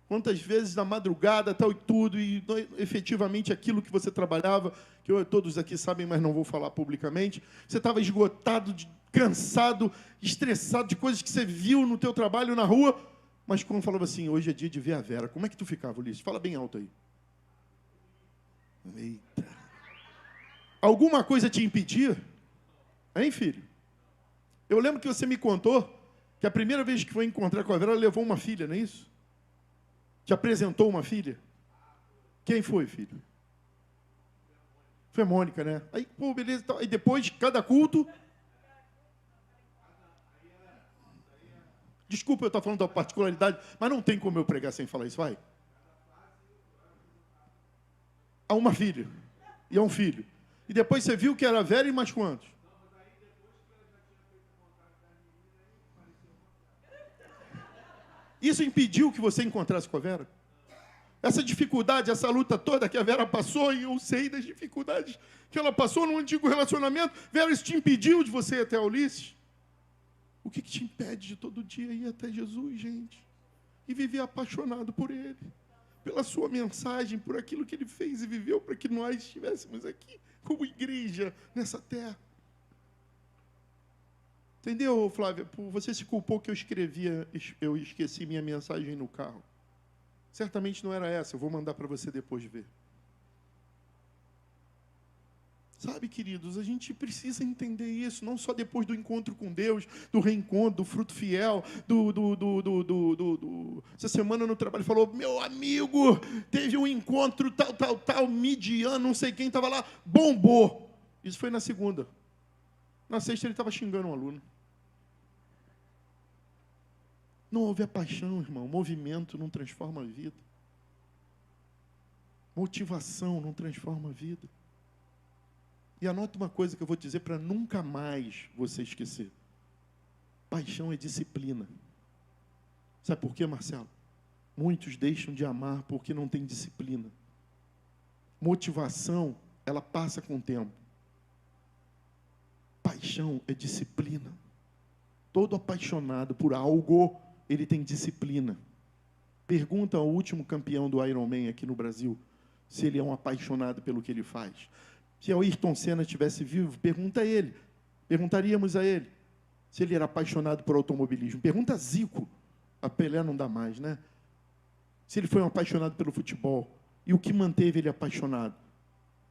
Quantas vezes na madrugada, tal e tudo, e efetivamente aquilo que você trabalhava, que todos aqui sabem, mas não vou falar publicamente, você estava esgotado, cansado, estressado de coisas que você viu no teu trabalho na rua, mas quando falava assim, hoje é dia de ver a Vera, como é que tu ficava, Ulisses? Fala bem alto aí. Eita. Alguma coisa te impedia? Hein, filho? Eu lembro que você me contou que a primeira vez que foi encontrar com a Vera, ela levou uma filha, não é isso? Te apresentou uma filha? Quem foi, filho? Foi a Mônica, né? Aí, pô, beleza. Aí depois, cada culto... Desculpa eu estar falando da particularidade, mas não tem como eu pregar sem falar isso, vai. Há uma filha e há um filho. E depois você viu que era Vera e mais quantos? Isso impediu que você encontrasse com a Vera? Essa dificuldade, essa luta toda que a Vera passou, e eu sei das dificuldades que ela passou no antigo relacionamento, Vera, isso te impediu de você ir até Ulisses? O que te impede de todo dia ir até Jesus, gente? e viver apaixonado por Ele, pela sua mensagem, por aquilo que Ele fez e viveu para que nós estivéssemos aqui como igreja nessa terra. Entendeu, Flávia? Você se culpou que eu esqueci minha mensagem no carro. Certamente não era essa, eu vou mandar para você depois ver. Sabe, queridos, a gente precisa entender isso, não só depois do encontro com Deus, do reencontro, do fruto fiel, essa semana no trabalho falou, meu amigo, teve um encontro tal, Midian, não sei quem estava lá, bombou. Isso foi na segunda. Na sexta ele estava xingando um aluno. Não houve a paixão, irmão. Movimento não transforma a vida. Motivação não transforma a vida. E anota uma coisa que eu vou dizer para nunca mais você esquecer. Paixão é disciplina. Sabe por quê, Marcelo? Muitos deixam de amar porque não tem disciplina. Motivação, ela passa com o tempo. Paixão é disciplina. Todo apaixonado por algo, ele tem disciplina. Pergunta ao último campeão do Ironman aqui no Brasil se ele é um apaixonado pelo que ele faz. Se o Ayrton Senna estivesse vivo, perguntaríamos a ele se ele era apaixonado por automobilismo. Pergunta a Zico, a Pelé não dá mais, né? Se ele foi um apaixonado pelo futebol e o que manteve ele apaixonado.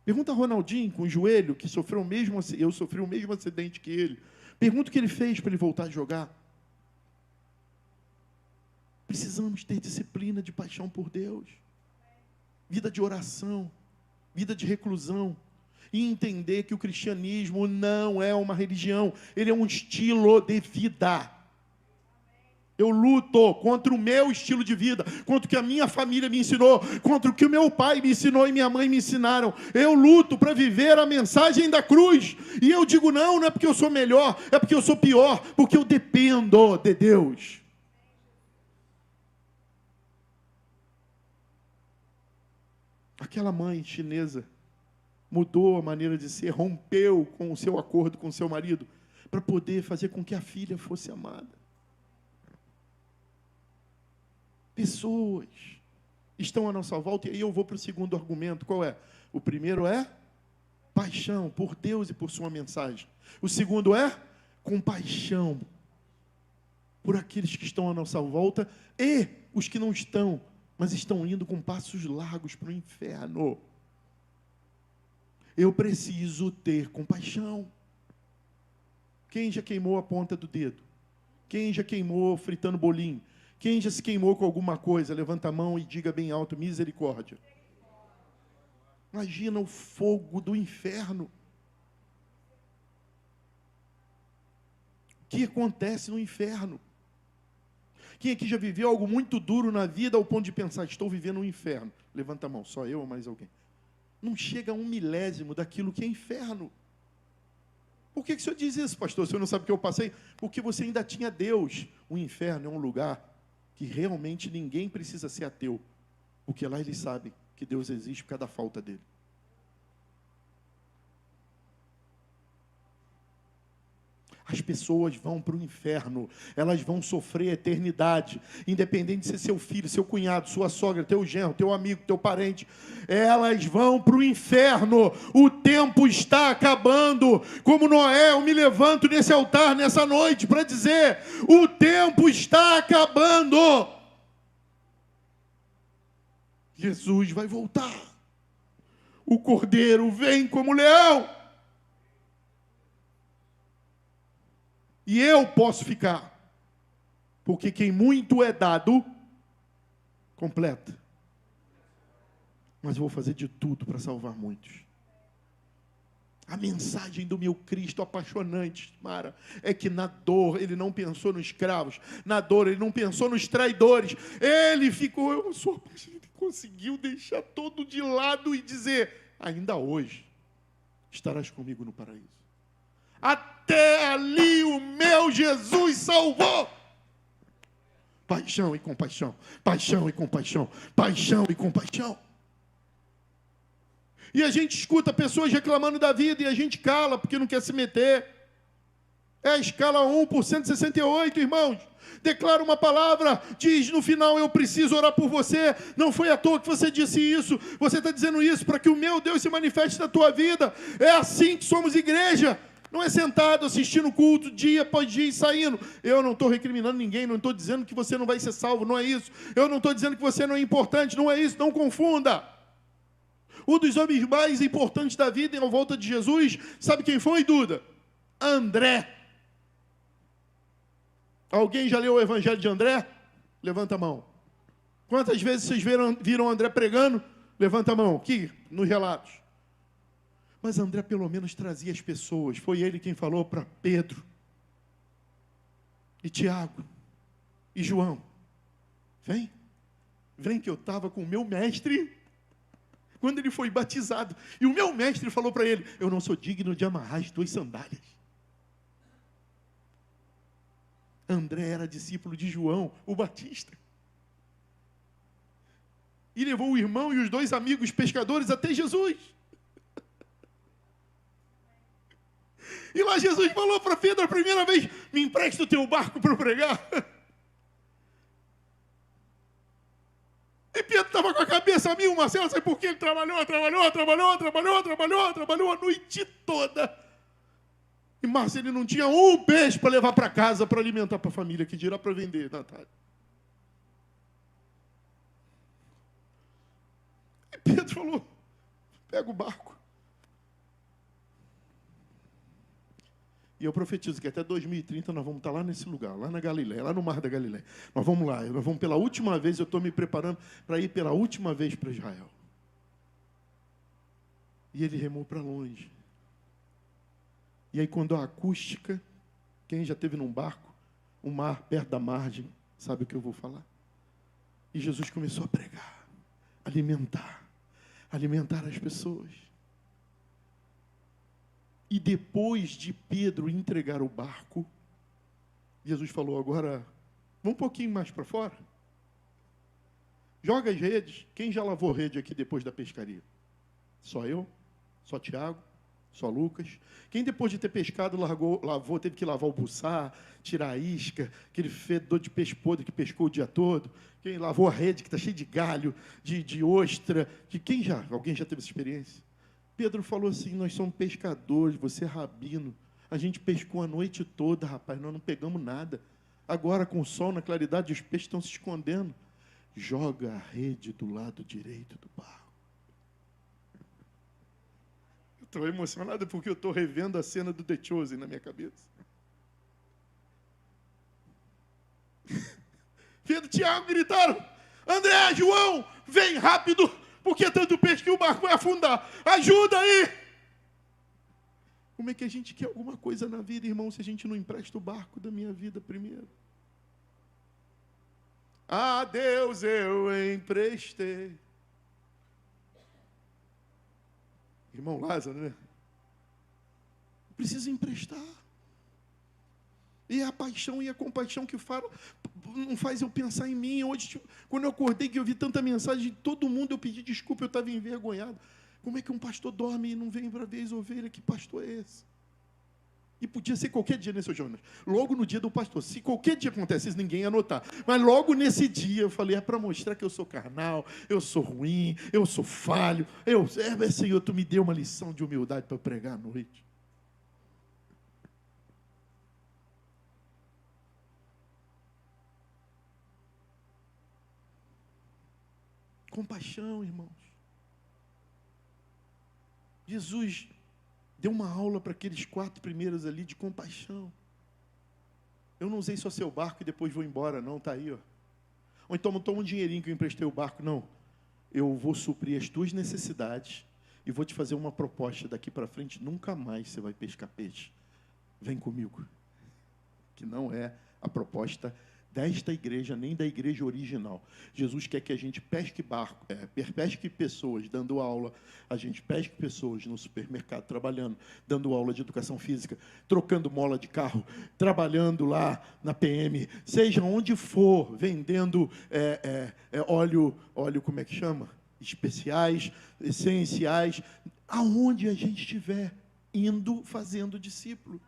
Pergunta a Ronaldinho, com o joelho, que sofreu eu sofri o mesmo acidente que ele. Pergunta o que ele fez para ele voltar a jogar. Precisamos ter disciplina de paixão por Deus. Vida de oração, vida de reclusão. E entender que o cristianismo não é uma religião, ele é um estilo de vida. Eu luto contra o meu estilo de vida, contra o que a minha família me ensinou, contra o que o meu pai me ensinou e minha mãe me ensinaram. Eu luto para viver a mensagem da cruz. E eu digo não é porque eu sou melhor, é porque eu sou pior, porque eu dependo de Deus. Aquela mãe chinesa mudou a maneira de ser, rompeu com o seu acordo com o seu marido, para poder fazer com que a filha fosse amada. Pessoas estão à nossa volta, e aí eu vou para o segundo argumento, qual é? O primeiro é paixão por Deus e por sua mensagem. O segundo é compaixão por aqueles que estão à nossa volta e os que não estão, mas estão indo com passos largos para o inferno. Eu preciso ter compaixão. Quem já queimou a ponta do dedo? Quem já queimou fritando bolinho? Quem já se queimou com alguma coisa? Levanta a mão e diga bem alto, misericórdia. Imagina o fogo do inferno. O que acontece no inferno? Quem aqui já viveu algo muito duro na vida ao ponto de pensar, estou vivendo um inferno? Levanta a mão, só eu ou mais alguém? Não chega a 1/1000 daquilo que é inferno. Por que o senhor diz isso, pastor? O senhor não sabe o que eu passei? Porque você ainda tinha Deus. O inferno é um lugar que realmente ninguém precisa ser ateu. Porque lá eles sabem que Deus existe por causa da falta dele. As pessoas vão para o inferno, elas vão sofrer a eternidade, independente de ser seu filho, seu cunhado, sua sogra, teu genro, teu amigo, teu parente, elas vão para o inferno. O tempo está acabando. Como Noé, eu me levanto nesse altar nessa noite para dizer, o tempo está acabando. Jesus vai voltar. O cordeiro vem como leão. E eu posso ficar, porque quem muito é dado, completa. Mas eu vou fazer de tudo para salvar muitos. A mensagem do meu Cristo apaixonante, Mara, é que na dor ele não pensou nos escravos, na dor ele não pensou nos traidores, ele ficou, eu sou apaixonado, ele conseguiu deixar todo de lado e dizer, ainda hoje estarás comigo no paraíso. Até ali o meu Jesus salvou. Paixão e compaixão, paixão e compaixão, paixão e compaixão. E a gente escuta pessoas reclamando da vida e a gente cala porque não quer se meter. É a escala 1 por 168, irmãos. Declara uma palavra, diz no final, eu preciso orar por você. Não foi à toa que você disse isso. Você está dizendo isso para que o meu Deus se manifeste na tua vida. É assim que somos igreja. Não é sentado assistindo culto dia após dia e saindo. Eu não estou recriminando ninguém, não estou dizendo que você não vai ser salvo, não é isso. Eu não estou dizendo que você não é importante, não é isso, não confunda. Um dos homens mais importantes da vida em volta de Jesus, sabe quem foi, Duda? André. Alguém já leu o Evangelho de André? Levanta a mão. Quantas vezes vocês viram André pregando? Levanta a mão, aqui, nos relatos. Mas André pelo menos trazia as pessoas. Foi ele quem falou para Pedro, e Tiago, e João. Vem que eu estava com o meu mestre, quando ele foi batizado. E o meu mestre falou para ele, eu não sou digno de amarrar as tuas sandálias. André era discípulo de João, o Batista. E levou o irmão e os 2 amigos pescadores até Jesus. E lá Jesus falou para Pedro a primeira vez, me empresta o teu barco para eu pregar. E Pedro estava com a cabeça a mil, Marcelo, sabe por quê? Ele trabalhou a noite toda. E Márcio, ele não tinha um peixe para levar para casa, para alimentar para a família, que dirá para vender, Natália. E Pedro falou, pega o barco. E eu profetizo que até 2030 nós vamos estar lá nesse lugar, lá na Galileia, lá no Mar da Galileia. Nós vamos lá, nós vamos pela última vez, eu estou me preparando para ir pela última vez para Israel. E ele remou para longe. E aí quando a acústica, quem já esteve num barco, o mar perto da margem, sabe o que eu vou falar? E Jesus começou a pregar, alimentar as pessoas. E depois de Pedro entregar o barco, Jesus falou, agora, vamos um pouquinho mais para fora. Joga as redes. Quem já lavou rede aqui depois da pescaria? Só eu? Só Tiago? Só Lucas? Quem depois de ter pescado, lavou, teve que lavar o buçá, tirar a isca, aquele fedor de peixe podre que pescou o dia todo? Quem lavou a rede que está cheia de galho, de ostra? Alguém já teve essa experiência? Pedro falou assim, nós somos pescadores, você é rabino. A gente pescou a noite toda, rapaz, nós não pegamos nada. Agora, com o sol na claridade, os peixes estão se escondendo. Joga a rede do lado direito do barco. Eu estou emocionado porque eu estou revendo a cena do The Chosen na minha cabeça. Pedro e Tiago gritaram, André, João, vem rápido, porque tanto peixe que o barco vai afundar. Ajuda aí! Como é que a gente quer alguma coisa na vida, irmão, se a gente não empresta o barco da minha vida primeiro? A Deus eu emprestei. Irmão Lázaro, né? Precisa emprestar. E é a paixão e a compaixão que não faz eu pensar em mim. Hoje, quando eu acordei, que eu vi tanta mensagem de todo mundo, eu pedi desculpa, eu estava envergonhado. Como é que um pastor dorme e não vem para ver as ovelhas? Que pastor é esse? E podia ser qualquer dia, né, seu Jonas? Logo no dia do pastor. Se qualquer dia acontece isso, ninguém ia anotar. Mas logo nesse dia, eu falei, é para mostrar que eu sou carnal, eu sou ruim, eu sou falho. Senhor, tu me deu uma lição de humildade para pregar à noite. Compaixão, irmãos. Jesus deu uma aula para aqueles 4 primeiros ali de compaixão. Eu não usei só seu barco e depois vou embora, não, está aí, ó. Ou então não toma um dinheirinho que eu emprestei o barco, não. Eu vou suprir as tuas necessidades e vou te fazer uma proposta daqui para frente, nunca mais você vai pescar peixe. Vem comigo. Que não é a proposta desta igreja, nem da igreja original. Jesus quer que a gente pesque pessoas dando aula, a gente pesque pessoas no supermercado trabalhando, dando aula de educação física, trocando mola de carro, trabalhando lá na PM, seja onde for, vendendo óleo, como é que chama? Especiais, essenciais, aonde a gente estiver indo, fazendo discípulo.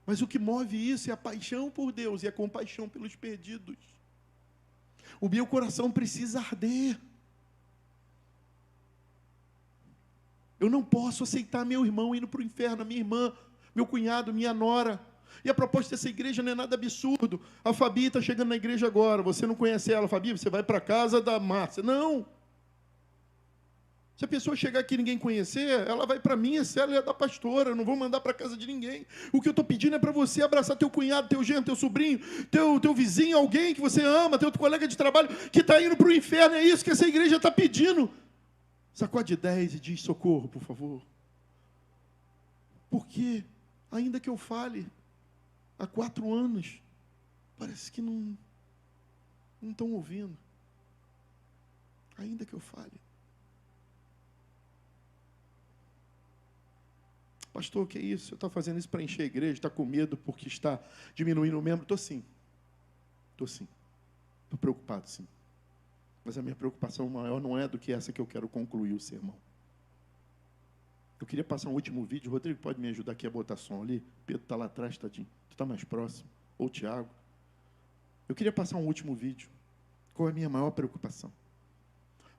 Mas o que move isso é a paixão por Deus e a compaixão pelos perdidos. O meu coração precisa arder. Eu não posso aceitar meu irmão indo para o inferno, minha irmã, meu cunhado, minha nora. E a proposta dessa igreja não é nada absurdo. A Fabi está chegando na igreja agora. Você não conhece ela, Fabi? Você vai para a casa da Márcia. Não. Se a pessoa chegar aqui e ninguém conhecer, ela vai para mim, essa ela é da pastora. Eu não vou mandar para casa de ninguém. O que eu estou pedindo é para você abraçar teu cunhado, teu genro, teu sobrinho, teu vizinho, alguém que você ama, teu colega de trabalho que está indo para o inferno. É isso que essa igreja está pedindo. Sacode 10 e diz socorro, por favor. Porque, ainda que eu fale há 4 anos, parece que não estão ouvindo. Ainda que eu fale. Pastor, o que é isso? Você está fazendo isso para encher a igreja? Está com medo porque está diminuindo o membro? Estou sim. Estou sim. Estou preocupado, sim. Mas a minha preocupação maior não é do que essa que eu quero concluir o sermão. Eu queria passar um último vídeo. Rodrigo, pode me ajudar aqui a botar som ali? Pedro está lá atrás, tadinho. Tu está mais próximo. Ou Tiago. Eu queria passar um último vídeo. Qual é a minha maior preocupação?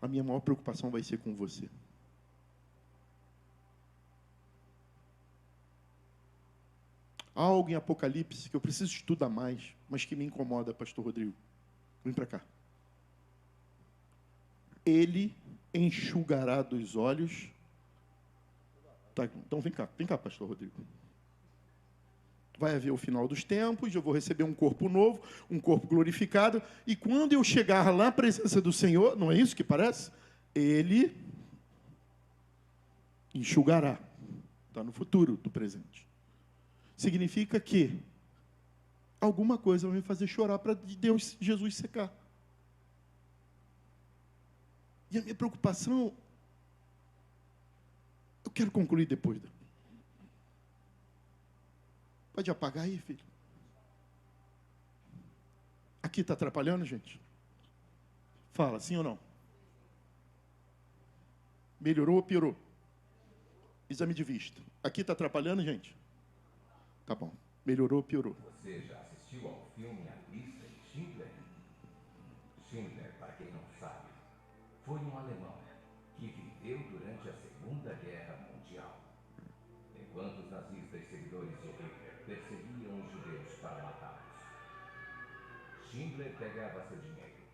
A minha maior preocupação vai ser com você. Há algo em Apocalipse que eu preciso estudar mais, mas que me incomoda, pastor Rodrigo. Vem para cá. Ele enxugará dos olhos. Tá, então vem cá, pastor Rodrigo. Vai haver o final dos tempos, eu vou receber um corpo novo, um corpo glorificado, e quando eu chegar lá na presença do Senhor, não é isso que parece? Ele enxugará. Está no futuro do presente. Significa que alguma coisa vai me fazer chorar para Deus, Jesus secar. E a minha preocupação, eu quero concluir depois. Pode apagar aí, filho. Aqui está atrapalhando, gente? Fala, sim ou não? Melhorou ou piorou? Exame de vista. Aqui está atrapalhando, gente? Tá bom. Melhorou ou piorou? Você já assistiu ao filme A Lista de Schindler? Schindler, para quem não sabe, foi um alemão que viveu durante a Segunda Guerra Mundial. Enquanto os nazistas e seguidores de Hitler perseguiam os judeus para matá-los, Schindler pegava seu dinheiro,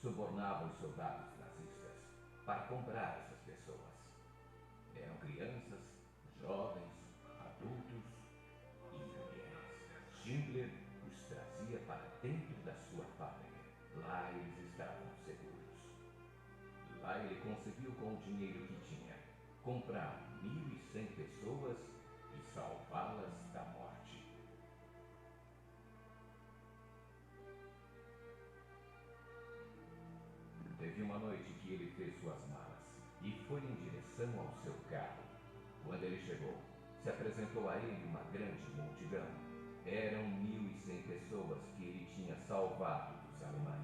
subornava os soldados nazistas para comprar essas pessoas. Eram crianças, jovens, adultos e mulheres. Schindler os trazia para dentro da sua fábrica. Lá eles estavam seguros. Lá ele conseguiu, com o dinheiro que tinha, comprar 1.100 pessoas e salvá-las da morte. Teve uma noite que ele fez suas malas e foi em direção ao seu carro. Quando ele chegou, se apresentou a ele uma grande multidão. Eram 1.100 pessoas que ele tinha salvado dos alemães.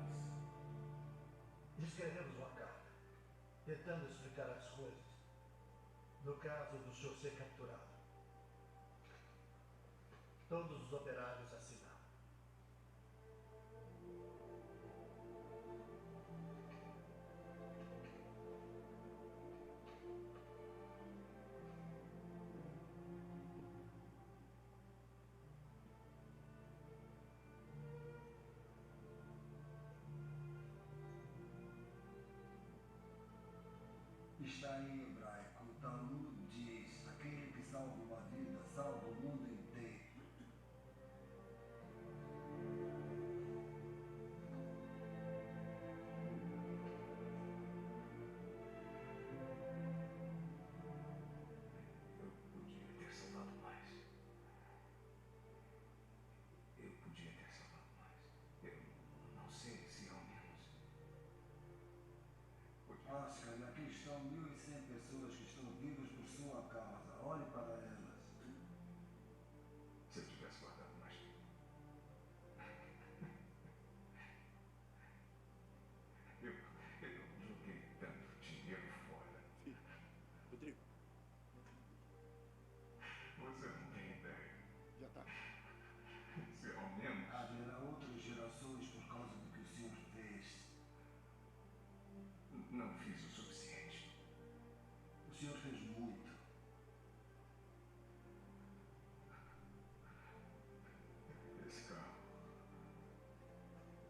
Escrevemos uma carta, tentando explicar as coisas, no caso do senhor ser capturado. Todos os operários assinaram. Está em hebraico, o Talmud diz: aquele que salva uma vida, salva o mundo inteiro. Eu podia ter salvado mais. Eu podia ter salvado mais. Eu não sei se ao menos... Oscar, aqui estão 1.100 pessoas que estão vivas por sua causa. Olhe para elas. Se eu tivesse guardado mais tempo. Eu não joguei tanto dinheiro fora. Rodrigo, Você não tem ideia. já está. Não fiz o suficiente. O senhor fez muito. Esse carro.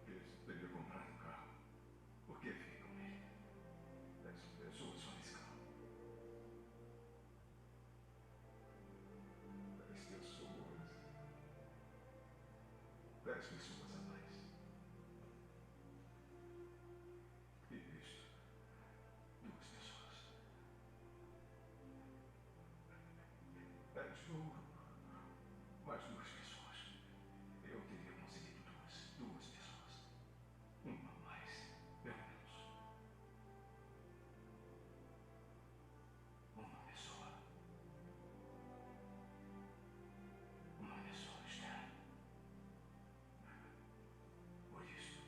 Eu teria comprado um carro. Por que fiquei com ele? 10 pessoas só nesse carro. 10 pessoas. 10 pessoas a mais. E isto. 2 pessoas. Mais 2 pessoas. Eu teria conseguido duas pessoas. Uma a mais, pelo menos. Uma pessoa. Uma pessoa externa. Por isso,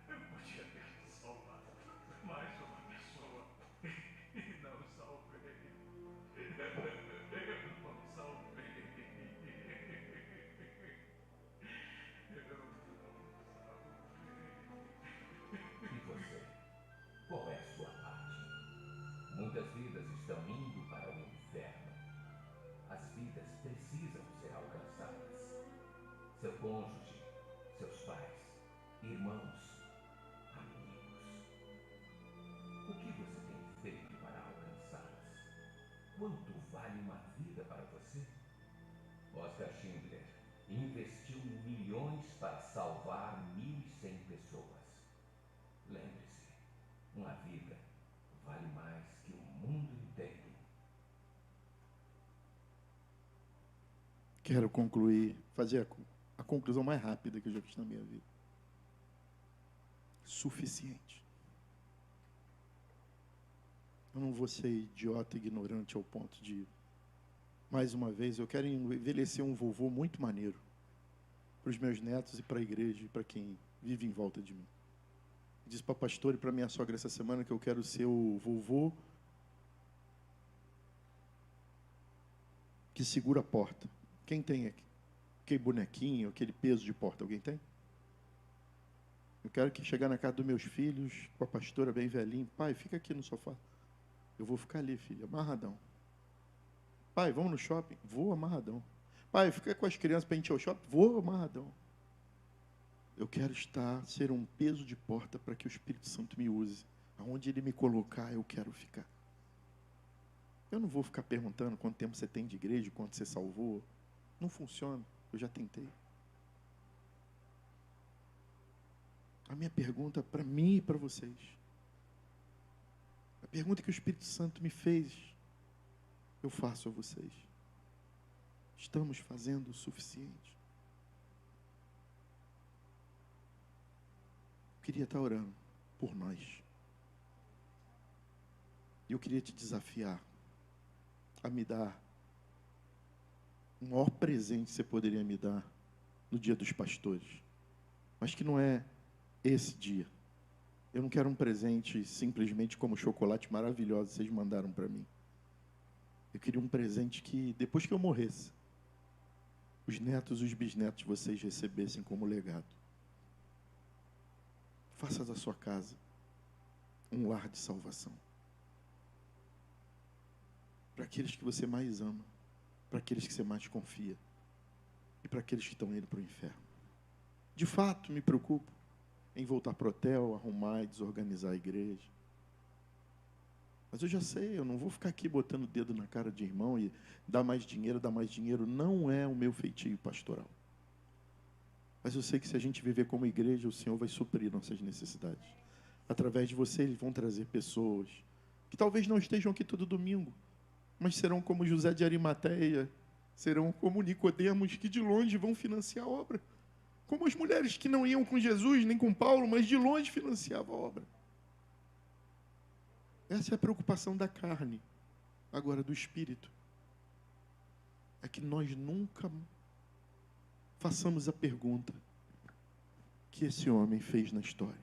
eu podia ter salvado mais uma pessoa e não salvei. Eu não salvei. E você? Qual é a sua parte? Muitas vidas estão indo para o inferno. As vidas precisam ser alcançadas. Seu cônjuge, seus pais, irmãos, amigos. O que você tem feito para alcançá-las? Quanto vale uma vida para você? Oskar Schindler investiu milhões para salvar 1.100 pessoas. Lembre-se, uma vida vale mais que o mundo inteiro. Quero concluir, fazer a conclusão mais rápida que eu já fiz na minha vida. Suficiente. Eu não vou ser idiota, ignorante ao ponto de, mais uma vez, eu quero envelhecer um vovô muito maneiro para os meus netos e para a igreja e para quem vive em volta de mim. Eu disse para a pastora e para minha sogra essa semana que eu quero ser o vovô que segura a porta. Quem tem aqui? Aquele bonequinho, aquele peso de porta, alguém tem? Eu quero que chegar na casa dos meus filhos, com a pastora bem velhinho, pai, fica aqui no sofá. Eu vou ficar ali, filho, amarradão. Pai, vamos no shopping? Vou amarradão. Pai, fica com as crianças para a gente ir ao shopping? Vou amarradão. Eu quero ser um peso de porta para que o Espírito Santo me use. Aonde Ele me colocar, eu quero ficar. Eu não vou ficar perguntando quanto tempo você tem de igreja, quanto você salvou. Não funciona, eu já tentei. A minha pergunta para mim e para vocês. A pergunta que o Espírito Santo me fez, eu faço a vocês. Estamos fazendo o suficiente? Eu queria estar orando por nós. E eu queria te desafiar a me dar o maior presente que você poderia me dar no dia dos pastores. Mas que não é esse dia. Eu não quero um presente simplesmente como chocolate maravilhoso que vocês mandaram para mim. Eu queria um presente que, depois que eu morresse, os netos e os bisnetos de vocês recebessem como legado. Faça da sua casa um lar de salvação. Para aqueles que você mais ama, para aqueles que você mais confia e para aqueles que estão indo para o inferno. De fato, me preocupo em voltar para o hotel, arrumar e desorganizar a igreja. Mas eu já sei, eu não vou ficar aqui botando o dedo na cara de irmão e dar mais dinheiro. Não é o meu feitio pastoral. Mas eu sei que se a gente viver como igreja, o Senhor vai suprir nossas necessidades. Através de vocês, vão trazer pessoas que talvez não estejam aqui todo domingo, mas serão como José de Arimateia, serão como Nicodemos, que de longe vão financiar a obra. Como as mulheres que não iam com Jesus, nem com Paulo, mas de longe financiavam a obra. Essa é a preocupação da carne. Agora, do Espírito. É que nós nunca façamos a pergunta que esse homem fez na história.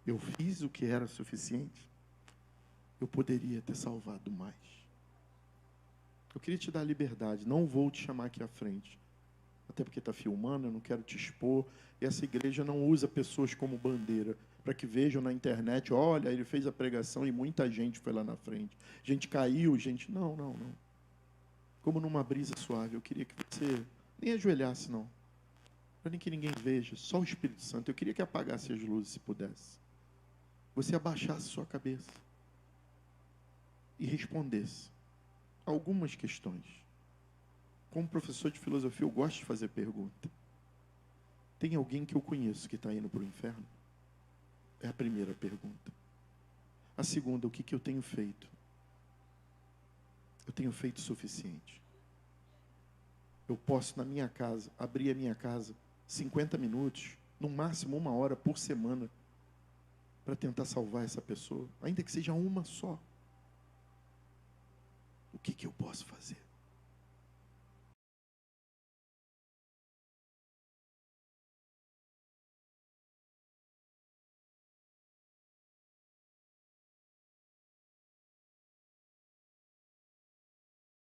Eu fiz o que era suficiente? Eu poderia ter salvado mais. Eu queria te dar liberdade. Não vou te chamar aqui à frente. até porque está filmando, eu não quero te expor. E essa igreja não usa pessoas como bandeira, para que vejam na internet, olha, ele fez a pregação e muita gente foi lá na frente. Gente caiu, gente... Não. Como numa brisa suave. Eu queria que você nem ajoelhasse, não. Para nem que ninguém veja, só o Espírito Santo. Eu queria que apagasse as luzes, se pudesse. Você abaixasse sua cabeça e respondesse algumas questões. Como professor de filosofia, eu gosto de fazer pergunta. Tem alguém que eu conheço que está indo para o inferno? É a primeira pergunta. A segunda, o que eu tenho feito? Eu tenho feito o suficiente. Eu posso, na minha casa, abrir a minha casa 50 minutos, no máximo 1 hora por semana, para tentar salvar essa pessoa, ainda que seja uma só. O que eu posso fazer?